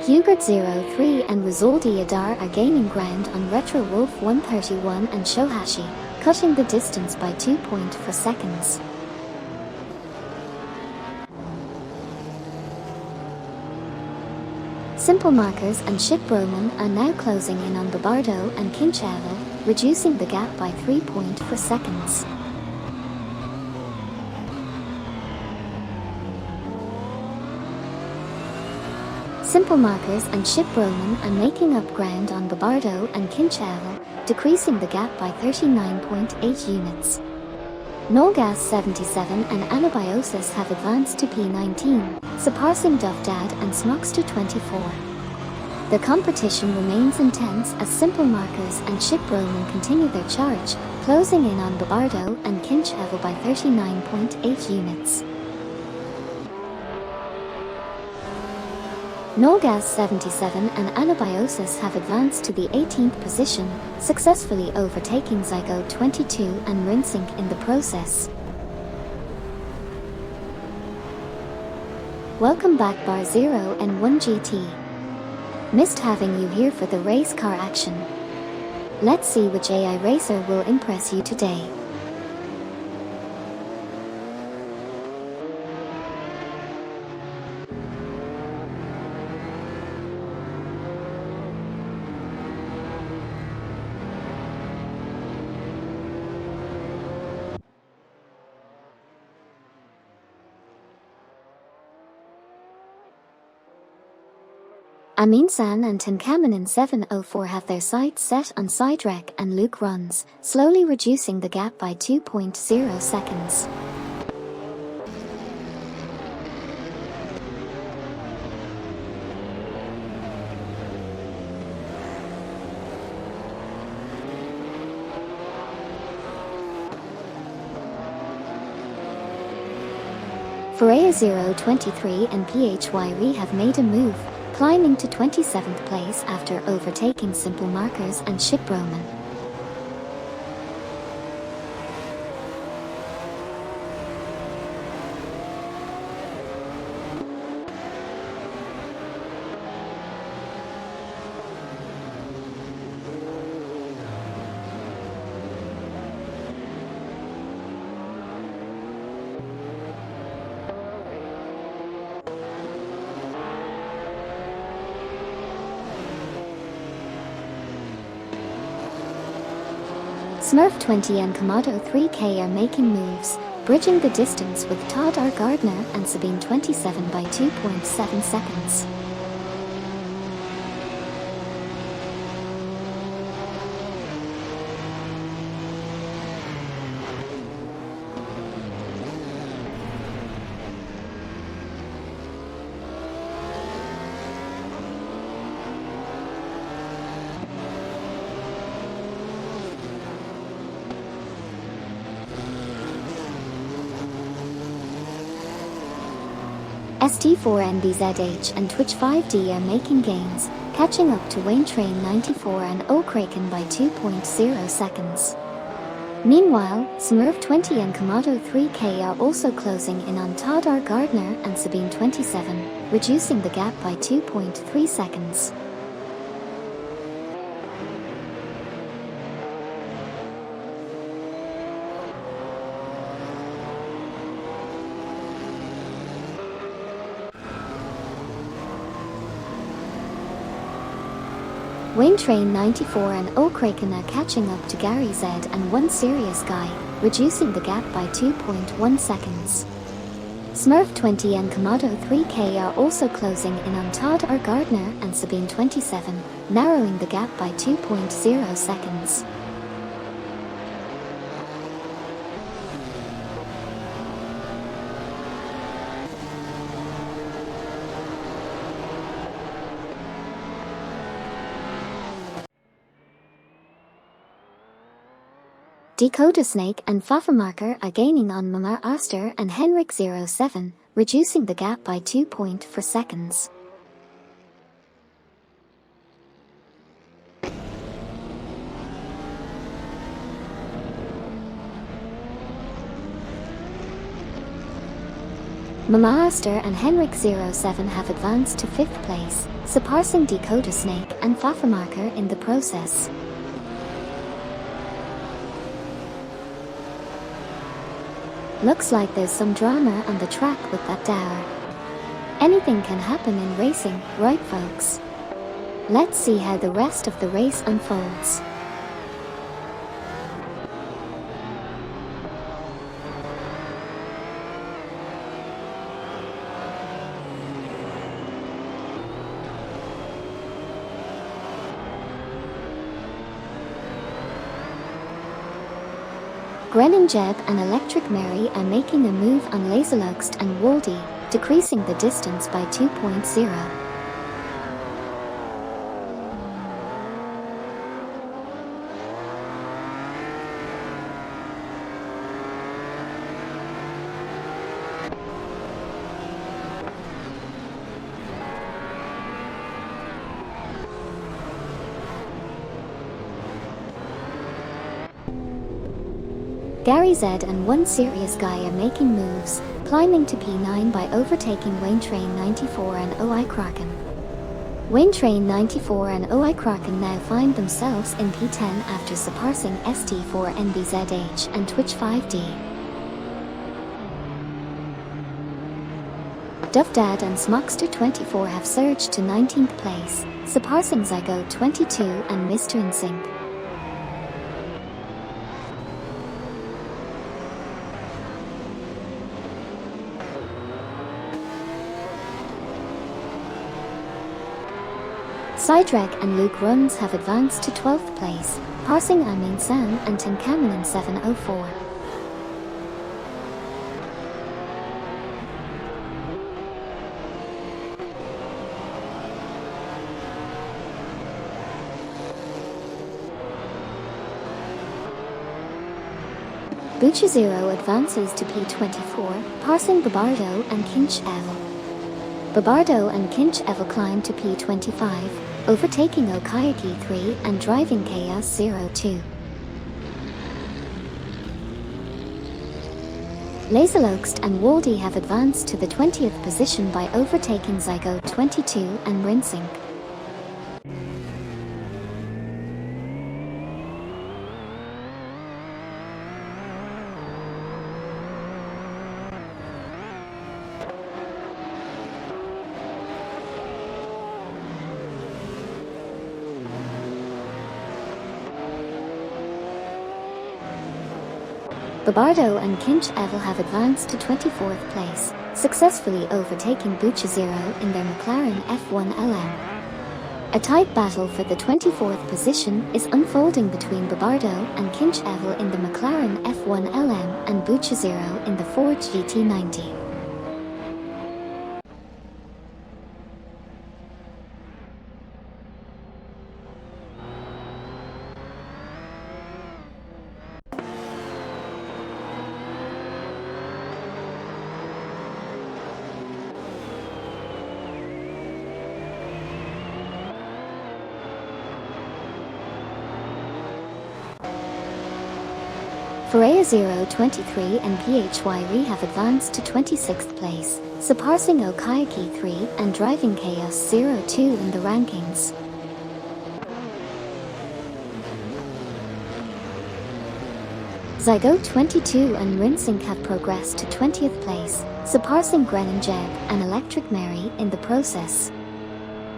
Yugurt03 and Rizaldi Adar are gaining ground on Retro Wolf 131 and Shohashi, cutting the distance by 2.4 seconds. Simple Markers and Ship Broman are now closing in on Babardo and Kinchavel, reducing the gap by 3.4 seconds. Simple Markers and Ship Broman are making up ground on Babardo and Kinchavel, decreasing the gap by 39.8 units. Nolgas 77 and Anabiosis have advanced to P19, surpassing Duff Dad and Smokster 24. The competition remains intense as Simple Markers and Ship Broman continue their charge, closing in on Babardo and Kinchavel by 39.8 units. Nolgas 77 and Anabiosis have advanced to the 18th position, successfully overtaking Zygo 22 and Rinsink in the process. Welcome back Bar 0 and 1 GT. Missed having you here for the race car action. Let's see which AI racer will impress you today. Amin-san and Tinkaman 704 have their sights set on Sidrek and Luke runs, slowly reducing the gap by 2.0 seconds. Forea 023 and PHYRE have made a move, climbing to 27th place after overtaking Simple Markers and Ship Roman. Smurf 20 and Komodo 3K are making moves, bridging the distance with Todd R. Gardner and Sabine 27 by 2.7 seconds. ST4NBZH and Twitch 5D are making gains, catching up to Wayne Train 94 and O'Kraken by 2.0 seconds. Meanwhile, Smurf 20 and Komodo 3K are also closing in on Todd R. Gardner and Sabine 27, reducing the gap by 2.3 seconds. Wayne Train 94 and O'Kraken are catching up to Gary Z and One Serious Guy, reducing the gap by 2.1 seconds. Smurf 20 and Komodo 3K are also closing in on Todd R. Gardner and Sabine 27, narrowing the gap by 2.0 seconds. Dakota Snake and Pfeffermarker are gaining on Mamar Oster and Henrik 07, reducing the gap by 2.4 seconds. Mamar Oster and Henrik 07 have advanced to 5th place, surpassing Dakota Snake and Pfeffermarker in the process. Looks like there's some drama on the track with that tower. Anything can happen in racing, right folks? Let's see how the rest of the race unfolds. Grennan Jeb and Electric Mary are making a move on Laserlugst and Woldy, decreasing the distance by 2.0. Gary Z and One Serious Guy are making moves, climbing to P9 by overtaking Wayne Train 94 and OI Kraken. Train 94 and OI Kraken now find themselves in P10 after surpassing ST4 NBZH and Twitch 5D. Dovdad and Smokster 24 have surged to 19th place, surpassing Zygo 22 and Mr. InSync. Sidrek and Luke Runs have advanced to 12th place, passing Amin San and Tinkaman in 704. Bucci Zero advances to P24, passing Babardo and Kinch Evel. Babardo and Kinch Evel climb to P25, overtaking Okayaki 3 and Driving Chaos 02. Laserloxt and Waldy have advanced to the 20th position by overtaking Zygo 22 and Rinsink. Babardo and Kinch Evel have advanced to 24th place, successfully overtaking Bucci Zero in their McLaren F1 LM. A tight battle for the 24th position is unfolding between Babardo and Kinch Evel in the McLaren F1 LM and Bucci Zero in the Ford GT90. Ferrea 023 and PHYRE have advanced to 26th place, surpassing Okayaki 3 and Driving Chaos 02 in the rankings. Zygo 22 and Rinsink have progressed to 20th place, surpassing Grenin Jeb and Electric Mary in the process.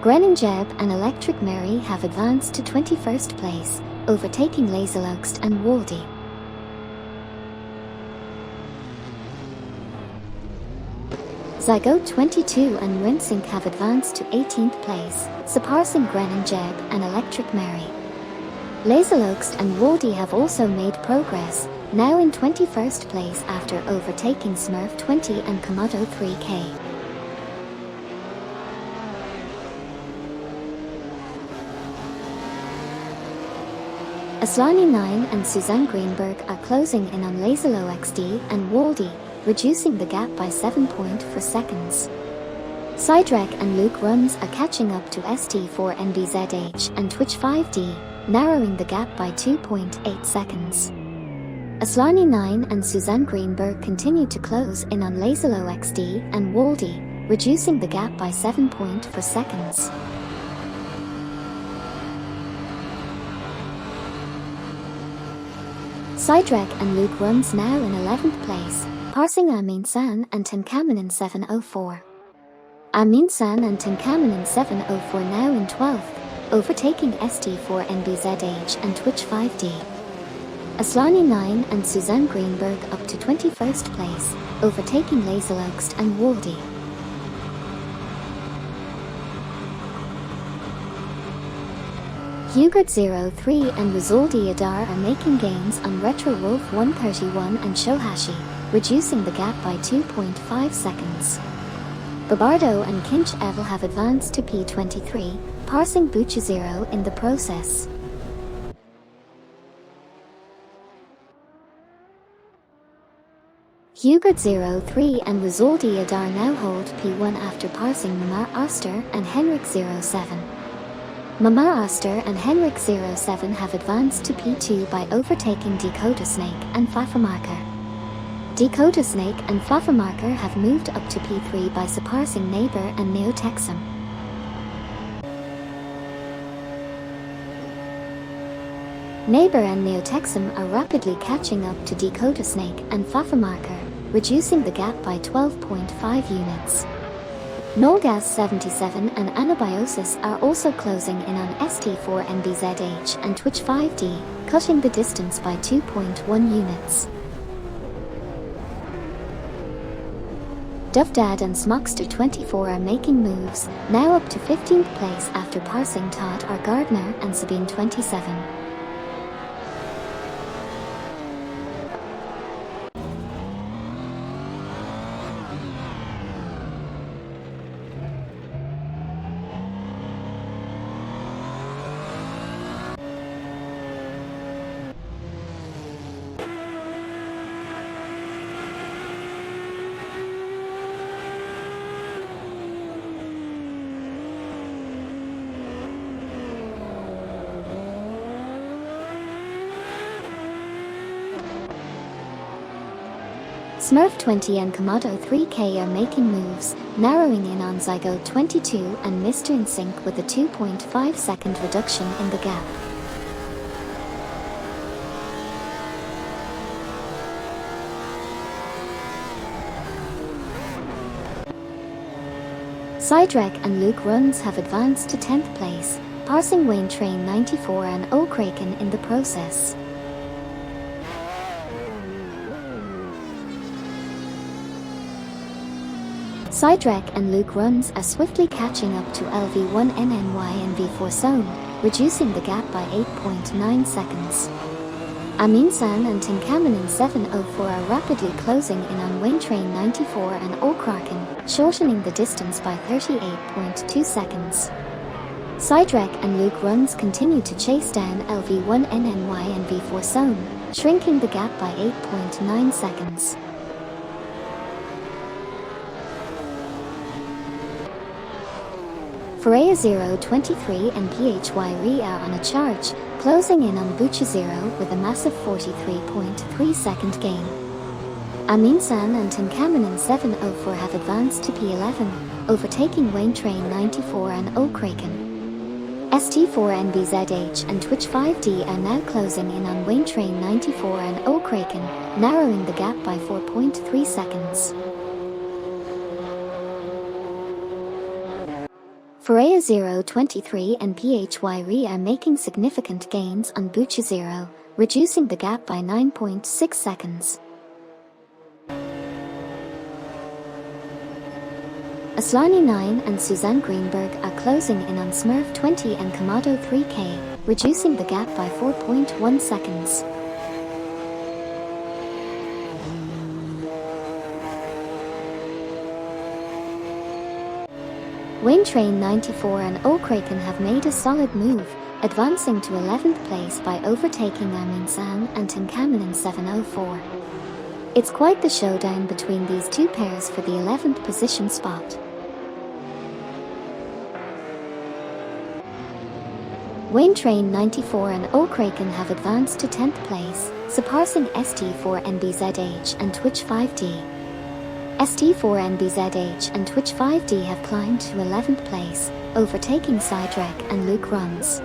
Grenin Jeb and Electric Mary have advanced to 21st place, overtaking Laserloxt and Waldy. Zygo 22 and Rinsink have advanced to 18th place, surpassing Grenin Jeb and Electric Mary. Laserloxt and Waldy have also made progress, now in 21st place after overtaking Smurf 20 and Komodo 3K. Aslani 9 and Suzanne Greenberg are closing in on Laserlo XD and Waldy, reducing the gap by 7.4 seconds. Sidrek and Luke Runs are catching up to ST4 NBZH and Twitch 5D, narrowing the gap by 2.8 seconds. Aslani 9 and Suzanne Greenberg continue to close in on Laserlo XD and Waldy, reducing the gap by 7.4 seconds. Sidrek and Luke Runs now in 11th place, passing Amin San and Tinkaman in 704. Amin San and Tinkaman in 704 now in 12th, overtaking ST4 NBZH and Twitch 5D. Aslani 9 and Suzanne Greenberg up to 21st place, overtaking Laserloxt and Waldy. Hugert 03 and Rizaldi Adar are making gains on Retro Wolf 131 and Shohashi, reducing the gap by 2.5 seconds. Babardo and Kinch Evel have advanced to P23, passing Bucci Zero in the process. Hugert 03 and Rizaldi Adar now hold P1 after passing Mama Oster and Henrik 07. Mama Oster and Henrik 07 have advanced to P2 by overtaking Dakota Snake and Pfaffermarker. Dakota Snake and Pfaffermarker have moved up to P3 by surpassing Neighbor and Neotexum. Neighbor and Neotexum are rapidly catching up to Dakota Snake and Pfeffermarker, reducing the gap by 12.5 units. Nolgas 77 and Anabiosis are also closing in on ST4 NBZH and Twitch 5D, cutting the distance by 2.1 units. Dovdad and Smokster 24 are making moves, now up to 15th place after passing Todd R. Gardner and Sabine 27. Smurf 20 and Komodo 3K are making moves, narrowing in on Zygote 22 and Mr. In Sync with a 2.5 second reduction in the gap. Sidrek and Luke Runs have advanced to 10th place, passing Wayne Train 94 and O'Kraken in the process. Sidrek and Luke Runs are swiftly catching up to LV1NNY and V4 Zone, reducing the gap by 8.9 seconds. Aminsan and Tinkamen 704 are rapidly closing in on Wayne Train 94 and O'Kraken, shortening the distance by 38.2 seconds. Sidrek and Luke Runs continue to chase down LV1NNY and V4 Zone, shrinking the gap by 8.9 seconds. Freya 023 and PHY are on a charge, closing in on Bucha 0 with a massive 43.3 second gain. Aminsan and Tinkamen 704 have advanced to P11, overtaking Wayne Train 94 and O'Kraken. ST4 NBZH and Twitch 5D are now closing in on Wayne Train 94 and O'Kraken, narrowing the gap by 4.3 seconds. Freya 023 and PHY are making significant gains on Bucha 0, reducing the gap by 9.6 seconds. Aslani 9 and Suzanne Greenberg are closing in on Smurf 20 and Komodo 3K, reducing the gap by 4.1 seconds. Wayne Train 94 and O'Kraken have made a solid move, advancing to 11th place by overtaking Aminsan and Tinkamen 704. It's quite the showdown between these two pairs for the 11th position spot. Wayne Train 94 and O'Kraken have advanced to 10th place, surpassing ST4 NBZH and Twitch 5D. ST4 NBZH and Twitch 5D have climbed to 11th place, overtaking Sidrek and Luke Runs.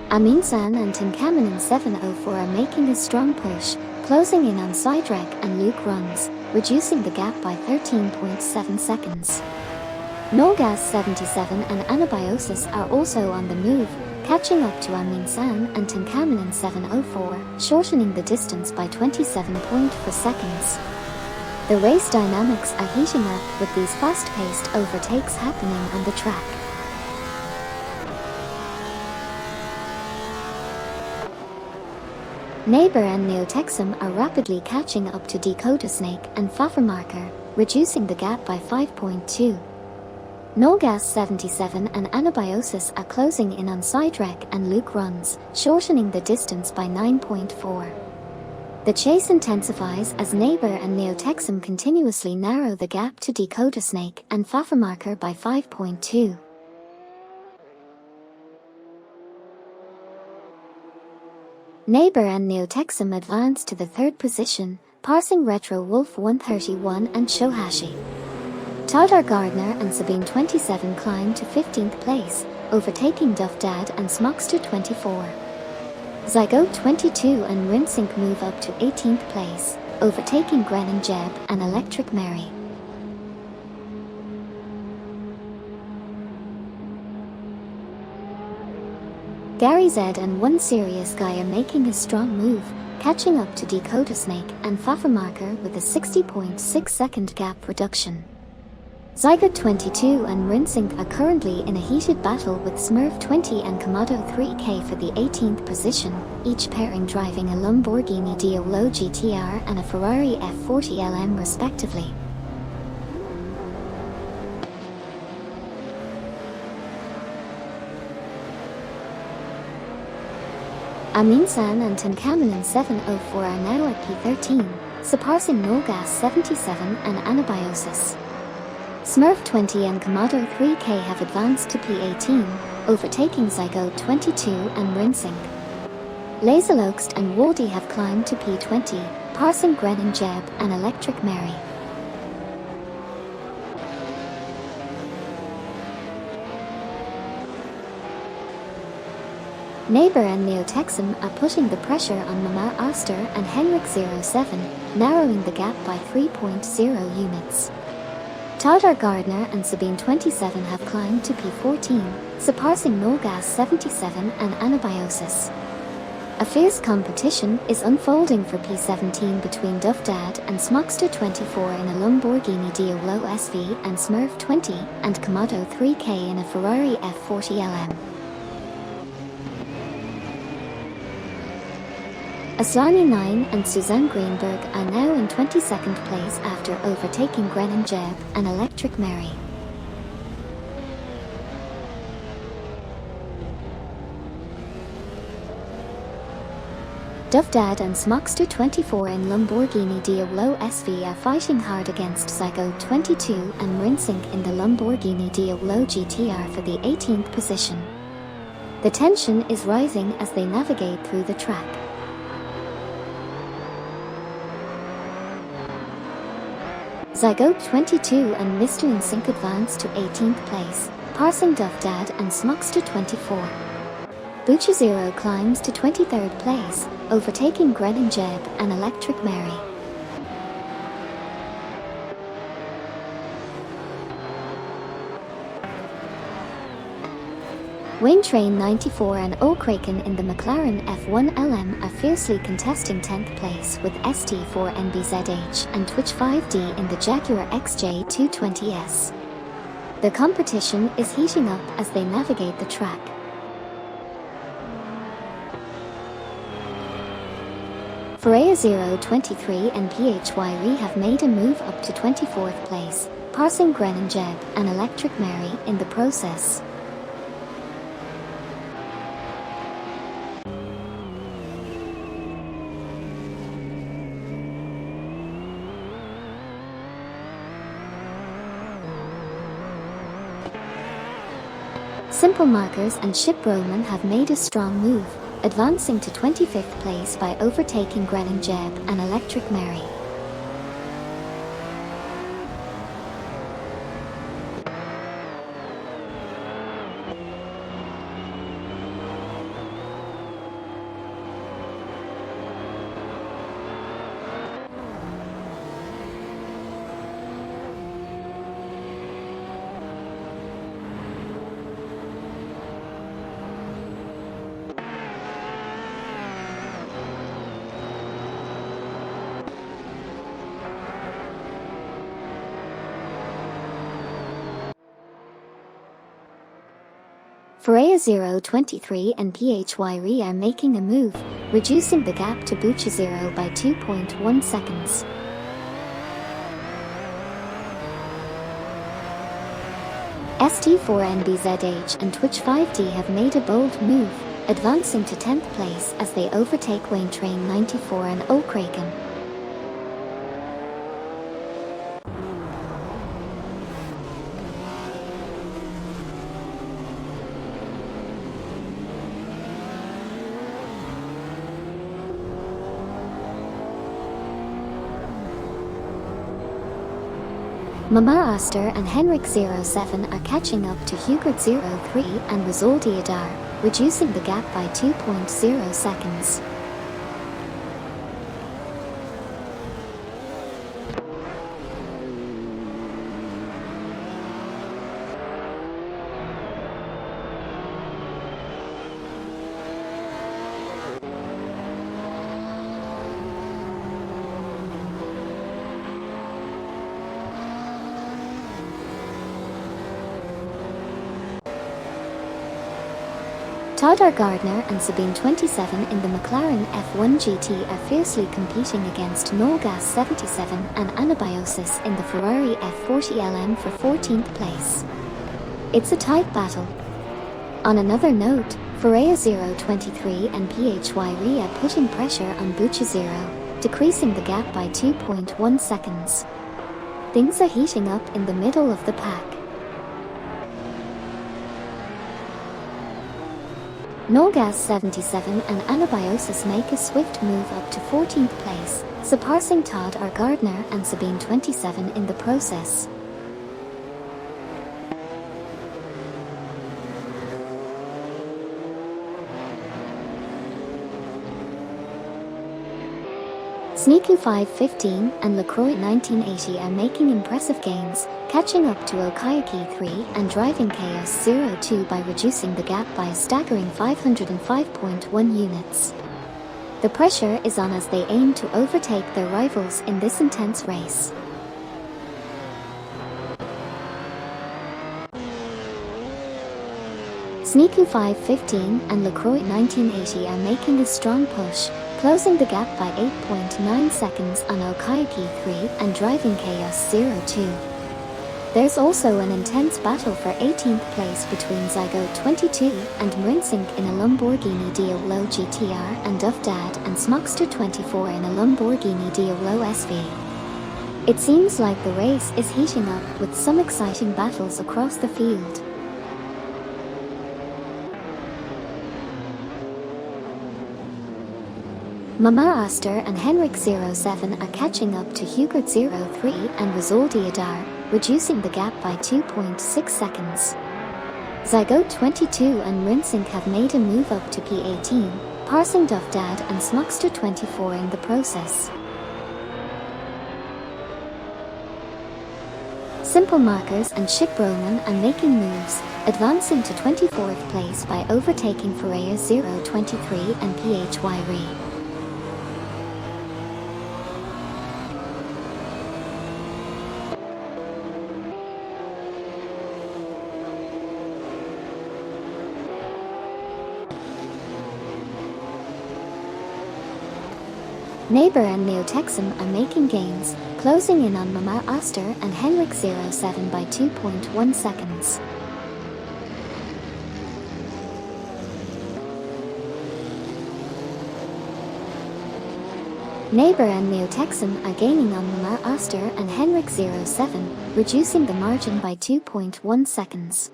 Aminsan and Tinkamen 704 are making a strong push, closing in on Sidrek and Luke Runs, reducing the gap by 13.7 seconds. Nolgas 77 and Anabiosis are also on the move, catching up to Aminsan and Tinkamen 704, shortening the distance by 27.4 seconds. The race dynamics are heating up with these fast-paced overtakes happening on the track. Neighbor and Neotexum are rapidly catching up to Dakota Snake and Pfeffermarker, reducing the gap by 5.2. Nolgas 77 and Anabiosis are closing in on Sidrek and Luke Runs, shortening the distance by 9.4. The chase intensifies as Neighbor and Neotexum continuously narrow the gap to Dakota Snake and Pfeffermarker by 5.2. Neighbor and Neotexum advance to the third position, passing Retro Wolf 131 and Shohashi. Tadar Gardner and Sabine 27 climb to 15th place, overtaking Duff Dad and Smokster 24. Zygote 22 and Rinsink move up to 18th place, overtaking Gren and Jeb and Electric Mary. Gary Z and One Serious Guy are making a strong move, catching up to Dakota Snake and Pfeffermarker with a 60.6 second gap reduction. Zygote 22 and Rinsink are currently in a heated battle with Smurf 20 and Komodo 3K for the 18th position, each pairing driving a Lamborghini Diavolo GTR and a Ferrari F40 LM respectively. Amin San and Tinkamelin 704 are now at P13, surpassing Nolgas 77 and Anabiosis. Smurf 20 and Komodo 3K have advanced to P18, overtaking Zygote 22 and Rinsink. Laserlokst and Waldy have climbed to P20, passing Gren and Jeb and Electric Mary. Neighbor and Neotexum are putting the pressure on Mamar Oster and Henrik 07, narrowing the gap by 3.0 units. Tadar Gardner and Sabine 27 have climbed to P14, surpassing Nolgas 77 and Anabiosis. A fierce competition is unfolding for P17 between Duff Dad and Smokster 24 in a Lamborghini Diavolo SV and Smurf 20 and Komodo 3K in a Ferrari F40 LM. Aslani 9 and Suzanne Greenberg are now in 22nd place after overtaking Gren and Jeb and Electric Mary. Duff Dad and Smokster 24 in Lamborghini Diavolo SV are fighting hard against Zygote 22 and Rinsink in the Lamborghini Diavolo GTR for the 18th position. The tension is rising as they navigate through the track. Zygote 22 and Mr. Insync advance to 18th place, passing Duff Dad and Smokster 24. Bucha Zero climbs to 23rd place, overtaking Gren and Jeb and Electric Mary. Wayne Train 94 and O'Kraken in the McLaren F1 LM are fiercely contesting 10th place with ST4NBZH and Twitch 5D in the Jaguar XJ220S. The competition is heating up as they navigate the track. Ferrea 023 and PHYRE have made a move up to 24th place, passing Gren and Jeb and Electric Mary in the process. Simple Markers and Ship Roman have made a strong move, advancing to 25th place by overtaking Gren and Jeb and Electric Mary. Ferrea 023 and PHYRE are making a move, reducing the gap to Bucha Zero by 2.1 seconds. ST4NBZH and Twitch 5D have made a bold move, advancing to 10th place as they overtake Wayne Train 94 and O'Kraken. Mama Oster and Henrik07 are catching up to Hugert03 and Rizoldi Adar, reducing the gap by 2.0 seconds. Todd Gardner and Sabine27 in the McLaren F1 GT are fiercely competing against Nolgas77 and Anabiosis in the Ferrari F40 LM for 14th place. It's a tight battle. On another note, Ferrari 023 and PHY are putting pressure on Bucci 0, decreasing the gap by 2.1 seconds. Things are heating up in the middle of the pack. Nolgas77 and Anabiosis make a swift move up to 14th place, surpassing Todd Gardner and Sabine27 in the process. Sneaky 515 and LaCroix 1980 are making impressive gains, catching up to Okayaki 3 and Driving Chaos 02 by reducing the gap by a staggering 505.1 units. The pressure is on as they aim to overtake their rivals in this intense race. Sneaky 515 and LaCroix 1980 are making a strong push, closing the gap by 8.9 seconds on Okayaki 3 and Driving Chaos 02. There's also an intense battle for 18th place between Zygote 22 and Mrinsink in a Lamborghini Diablo GTR and Duffdad and Smokster 24 in a Lamborghini Diablo SV. It seems like the race is heating up with some exciting battles across the field. Mama Oster and Henrik07 are catching up to Hugert03 and Rizoldi Adar, reducing the gap by 2.6 seconds. Zygote 22 and Mrinsink have made a move up to P18, passing Duffdad and Smokster 24 in the process. Simple Markers and Chick Broman are making moves, advancing to 24th place by overtaking Ferrari 023 and PHY. Neighbor and Neotexum are making gains, closing in on Mama Oster and Henrik07 by 2.1 seconds. Neighbor and Neotexum are gaining on Mama Oster and Henrik07, reducing the margin by 2.1 seconds.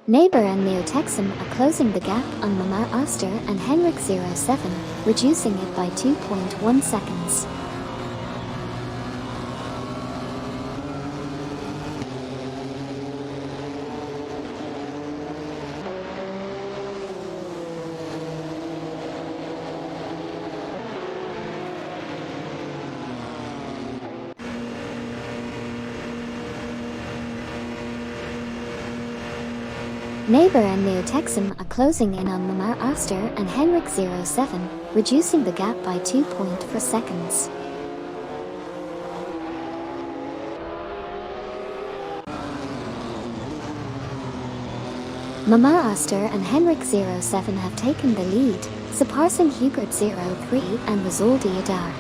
Neighbor and Neotexum are closing the gap on Mama Oster and Henrik07, reducing it by 2.1 seconds. Neighbor and Neotexum are closing in on Mama Oster and Henrik07, reducing the gap by 2.4 seconds. Mama Oster and Henrik07 have taken the lead, surpassing Hugert03 and Rizoldi Adar.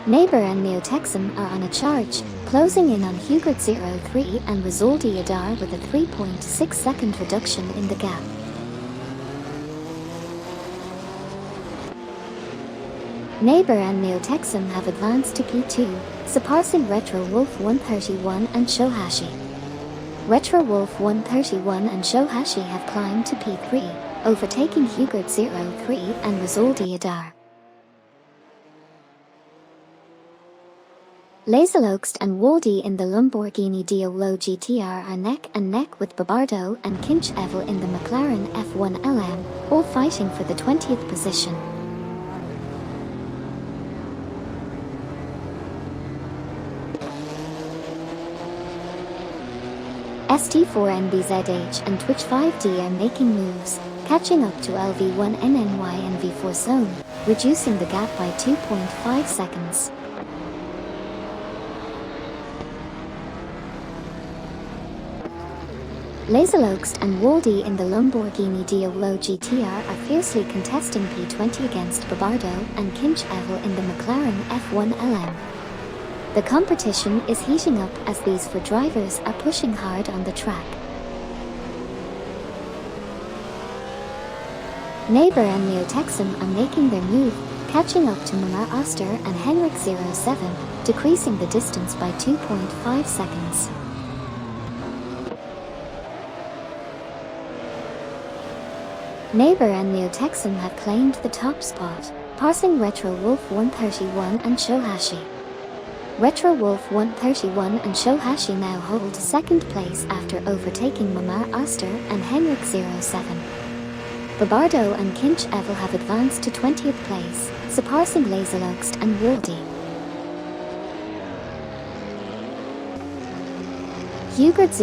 Neighbor and Neotexum are on a charge, closing in on Hugert03 and Rizoldi Adar with a 3.6 second reduction in the gap. Neighbor and Neotexum have advanced to P2, surpassing Retro Wolf 131 and Shohashi. Retro Wolf 131 and Shohashi have climbed to P3, overtaking Hugert 03 and Rizaldi Adar. Laserlokst and Waldi in the Lamborghini Diavolo GTR are neck and neck with Babardo and Kinch Evel in the McLaren F1 LM, all fighting for the 20th position. ST4NBZH and Twitch 5D are making moves, catching up to LV1NNY and V4 Zone, reducing the gap by 2.5 seconds. Laserlokst and Waldi in the Lamborghini Diavolo GTR are fiercely contesting P20 against Babardo and Kinch Evel in the McLaren F1 LM. The competition is heating up as these four drivers are pushing hard on the track. Neighbor and Neotexum are making their move, catching up to Mamar Oster and Henrik 07, decreasing the distance by 2.5 seconds. Neighbor and Neotexum have claimed the top spot, passing Retro Wolf 131 and Shohashi. Retro Wolf 131 and Shohashi now hold second place after overtaking Mamar Oster and Henrik 07. Babardo and Kinch Evel have advanced to 20th place, surpassing Laserlokst and Waldi. Hugert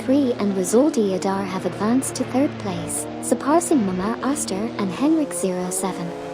03 and Rizaldi Adar have advanced to third place, surpassing Mamar Oster and Henrik 07.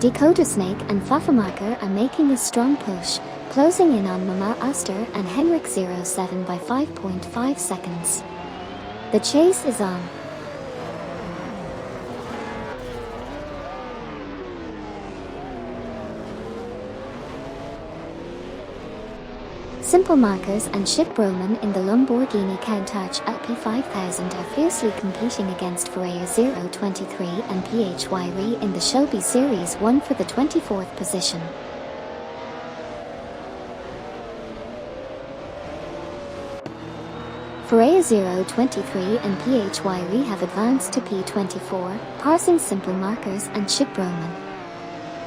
Dakota Snake and Fafamarker are making a strong push, closing in on Mamar Oster and Henrik 07 by 5.5 seconds. The chase is on. Simple Markers and Chip Broman in the Lamborghini Countach LP5000 are fiercely competing against Ferreira 023 and PHY in the Shelby Series 1 for the 24th position. Ferreira 023 and PHY have advanced to P24, passing Simple Markers and Chip Broman.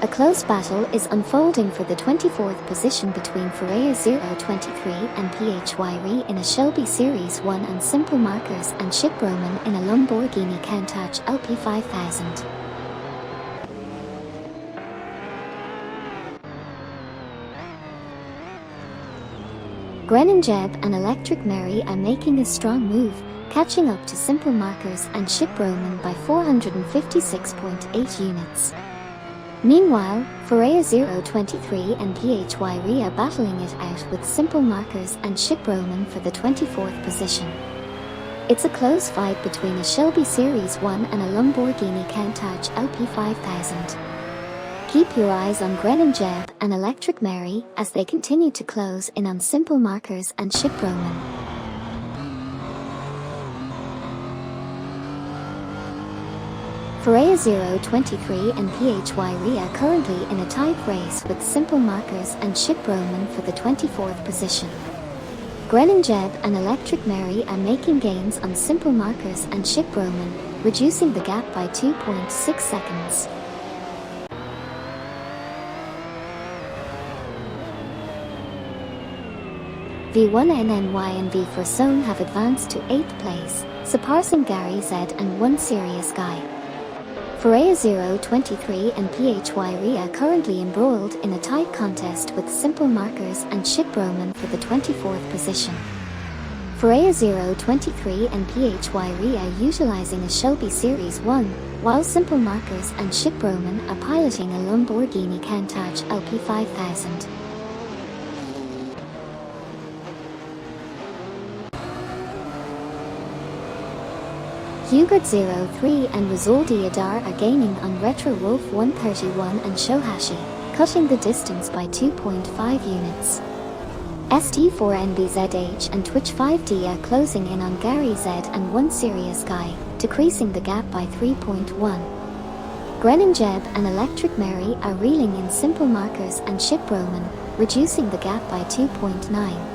A close battle is unfolding for the 24th position between Ferreira 023 and PHY in a Shelby Series 1 and Simple Markers and Chip Broman in a Lamborghini Countach LP5000. Grennan Jeb and Electric Mary are making a strong move, catching up to Simple Markers and Chip Broman by 456.8 units. Meanwhile, Ferreira 023 and PHY are battling it out with Simple Markers and Chip Broman for the 24th position. It's a close fight between a Shelby Series 1 and a Lamborghini Countach LP5000. Keep your eyes on Grennan Jeb and Electric Mary as they continue to close in on Simple Markers and Chip Broman. Ferreira 023 and PHY are currently in a tight race with Simple Markers and Chip Broman for the 24th position. Grennan Jeb and Electric Mary are making gains on Simple Markers and Chip Broman, reducing the gap by 2.6 seconds. V1NNY and V4 Zone have advanced to 8th place, surpassing Gary Z and One Serious Guy. Ferreira 023 and PHY are currently embroiled in a tight contest with Simple Markers and Chip Broman for the 24th position. Ferreira 023 and PHY are utilizing a Shelby Series 1, while Simple Markers and Chip Broman are piloting a Lamborghini Countach LP5000. Hugard03 and Rizaldi Adar are gaining on Retro Wolf 131 and Shohashi, cutting the distance by 2.5 units. ST4NBZH and Twitch 5D are closing in on Gary Z and One Serious Guy, decreasing the gap by 3.1. Grennan Jeb and Electric Mary are reeling in Simple Markers and Ship Roman, reducing the gap by 2.9.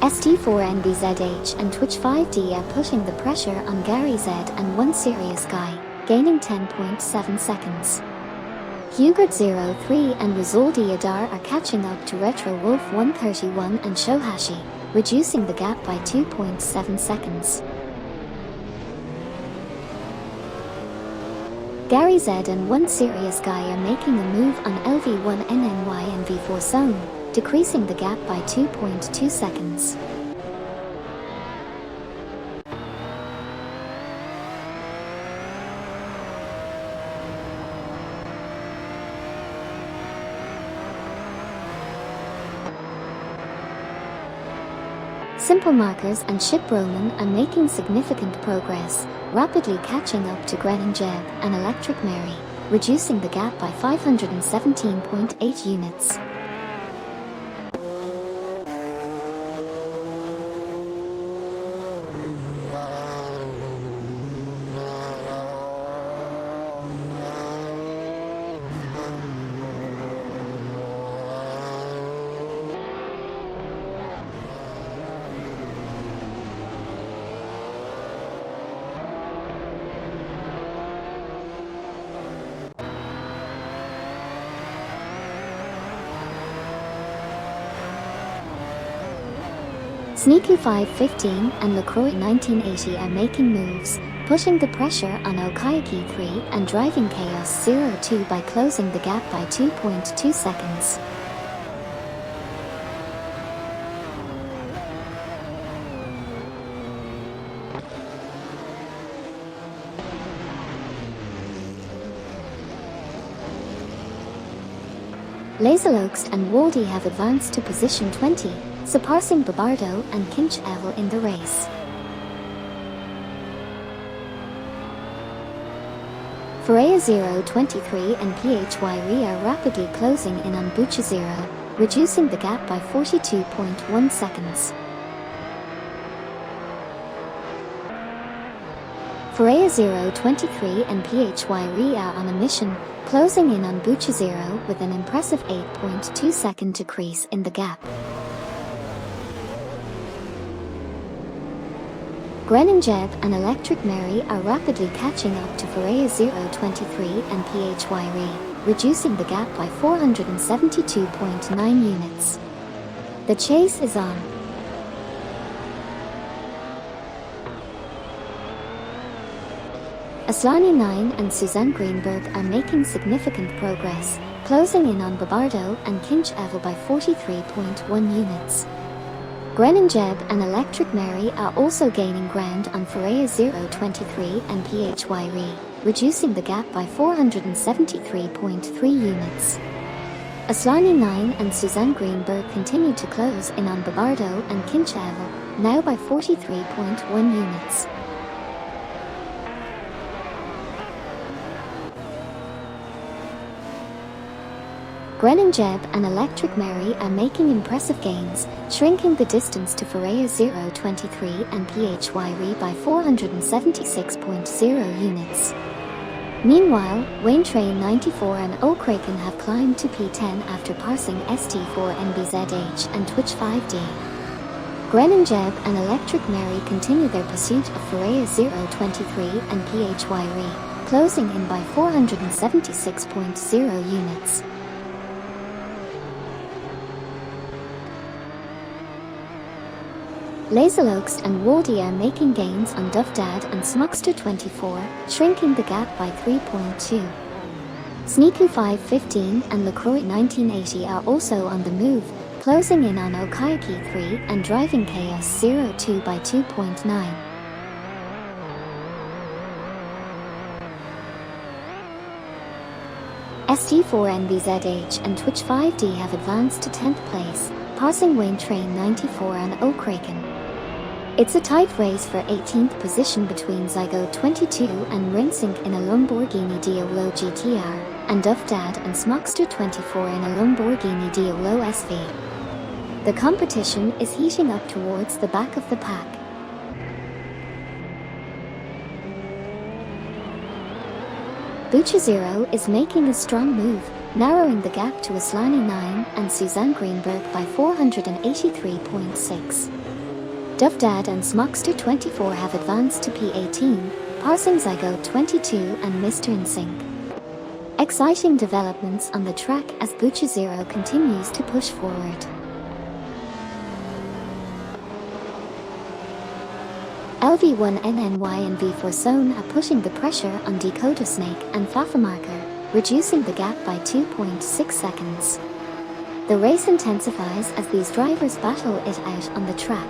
ST4NBZH and Twitch 5D are pushing the pressure on Gary Z and One Serious Guy, gaining 10.7 seconds. Hugard03 and Rizaldi Adar are catching up to Retro Wolf 131 and Shohashi, reducing the gap by 2.7 seconds. Gary Z and One Serious Guy are making a move on LV1NNY and V4 zone, decreasing the gap by 2.2 seconds. Simple Markers and Ship Roman are making significant progress, rapidly catching up to Grennan Jeb and Electric Mary, reducing the gap by 517.8 units. Sneaky 515 and LaCroix 1980 are making moves, pushing the pressure on Okayaki 3 and Driving Chaos 02 by closing the gap by 2.2 seconds. Laserloxt and Waldy have advanced to position 20, surpassing Babardo and Kinch Evel in the race. Ferreira 023 and PHY are rapidly closing in on Bucha 0, reducing the gap by 42.1 seconds. Ferreira 023 and PHY are on a mission, closing in on Bucha 0 with an impressive 8.2 second decrease in the gap. Grennan Jeb and Electric Mary are rapidly catching up to Ferreira 023 and PHY, reducing the gap by 472.9 units. The chase is on. Aslani 9 and Suzanne Greenberg are making significant progress, closing in on Babardo and Kinch Evel by 43.1 units. Grennan Jeb and Electric Mary are also gaining ground on Ferreira 023 and PHY, reducing the gap by 473.3 units. Aslani 9 and Suzanne Greenberg continue to close in on Babardo and Kinch Evel, now by 43.1 units. Grennan Jeb and Electric Mary are making impressive gains, shrinking the distance to Ferreira 023 and PHY by 476.0 units. Meanwhile, Wayne Train 94 and O'Kraken have climbed to P10 after passing ST4NBZH and Twitch 5D. Grennan Jeb and Electric Mary continue their pursuit of Ferreira 023 and PHY, closing in by 476.0 units. Laserloxt and Waldy are making gains on Dovdad and Smuckster 24, shrinking the gap by 3.2. Sneaky 515 and LaCroix 1980 are also on the move, closing in on Okayaki 3 and Driving Chaos 02 by 2.9. ST4NBZH and Twitch 5D have advanced to 10th place, passing Wayne Train 94 and O'Kraken. It's a tight race for 18th position between Zygo 22 and Rinsink in a Lamborghini Diavolo GTR, and Duffdad and Smokster 24 in a Lamborghini Diavolo SV. The competition is heating up towards the back of the pack. Bucci is making a strong move, narrowing the gap to Aslani 9 and Suzanne Greenberg by 483.6. Duffdad and Smokster 24 have advanced to P18, passing Zygo 22 and Mr. Nsync. Exciting developments on the track as Bucci continues to push forward. LV1NNY and V4 Zone are pushing the pressure on Dakota Snake and Pfaffermarker, reducing the gap by 2.6 seconds. The race intensifies as these drivers battle it out on the track.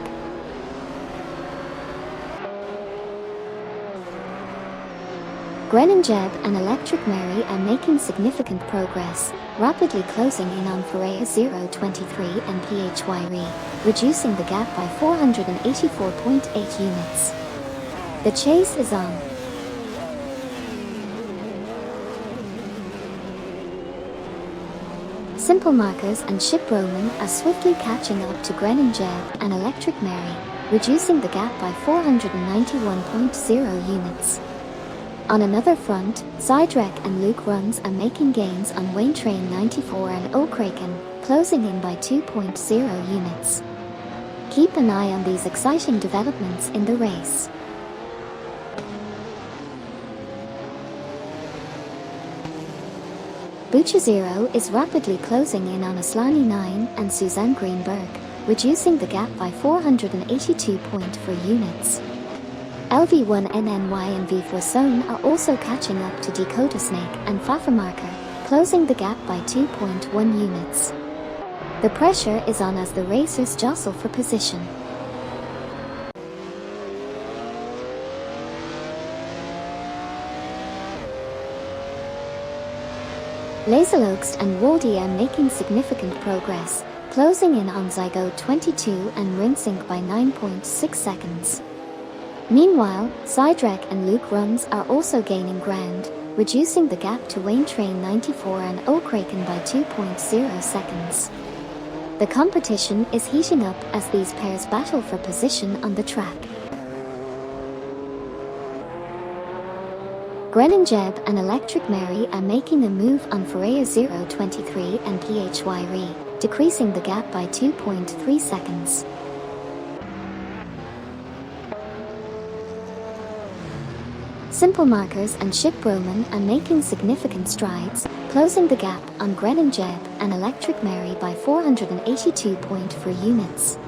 Gren Jeb and Electric Mary are making significant progress, rapidly closing in on Ferreira 023 and PHYRE, reducing the gap by 484.8 units. The chase is on. Simple Markers and Ship Roman are swiftly catching up to Gren Jeb and Electric Mary, reducing the gap by 491.0 units. On another front, Zydrek and Luke Runs are making gains on Wayne Train 94 and O'Kraken, closing in by 2.0 units. Keep an eye on these exciting developments in the race. Bucci is rapidly closing in on Aslani 9 and Suzanne Greenberg, reducing the gap by 482.4 units. LV1NNY and V4 Zone are also catching up to Dakota Snake and Pfaffermarker, closing the gap by 2.1 units. The pressure is on as the racers jostle for position. Laserlokes and Waldy are making significant progress, closing in on Zygo 22 and Rinsink by 9.6 seconds. Meanwhile, Zydrek and Luke Runs are also gaining ground, reducing the gap to Wayne Train 94 and O'Kraken by 2.0 seconds. The competition is heating up as these pairs battle for position on the track. Gren Jeb and Electric Mary are making a move on Ferreira 023 and PHYRE, decreasing the gap by 2.3 seconds. Simple Markers and Ship Roman are making significant strides, closing the gap on Gren Jeb and Electric Mary by 482.4 units.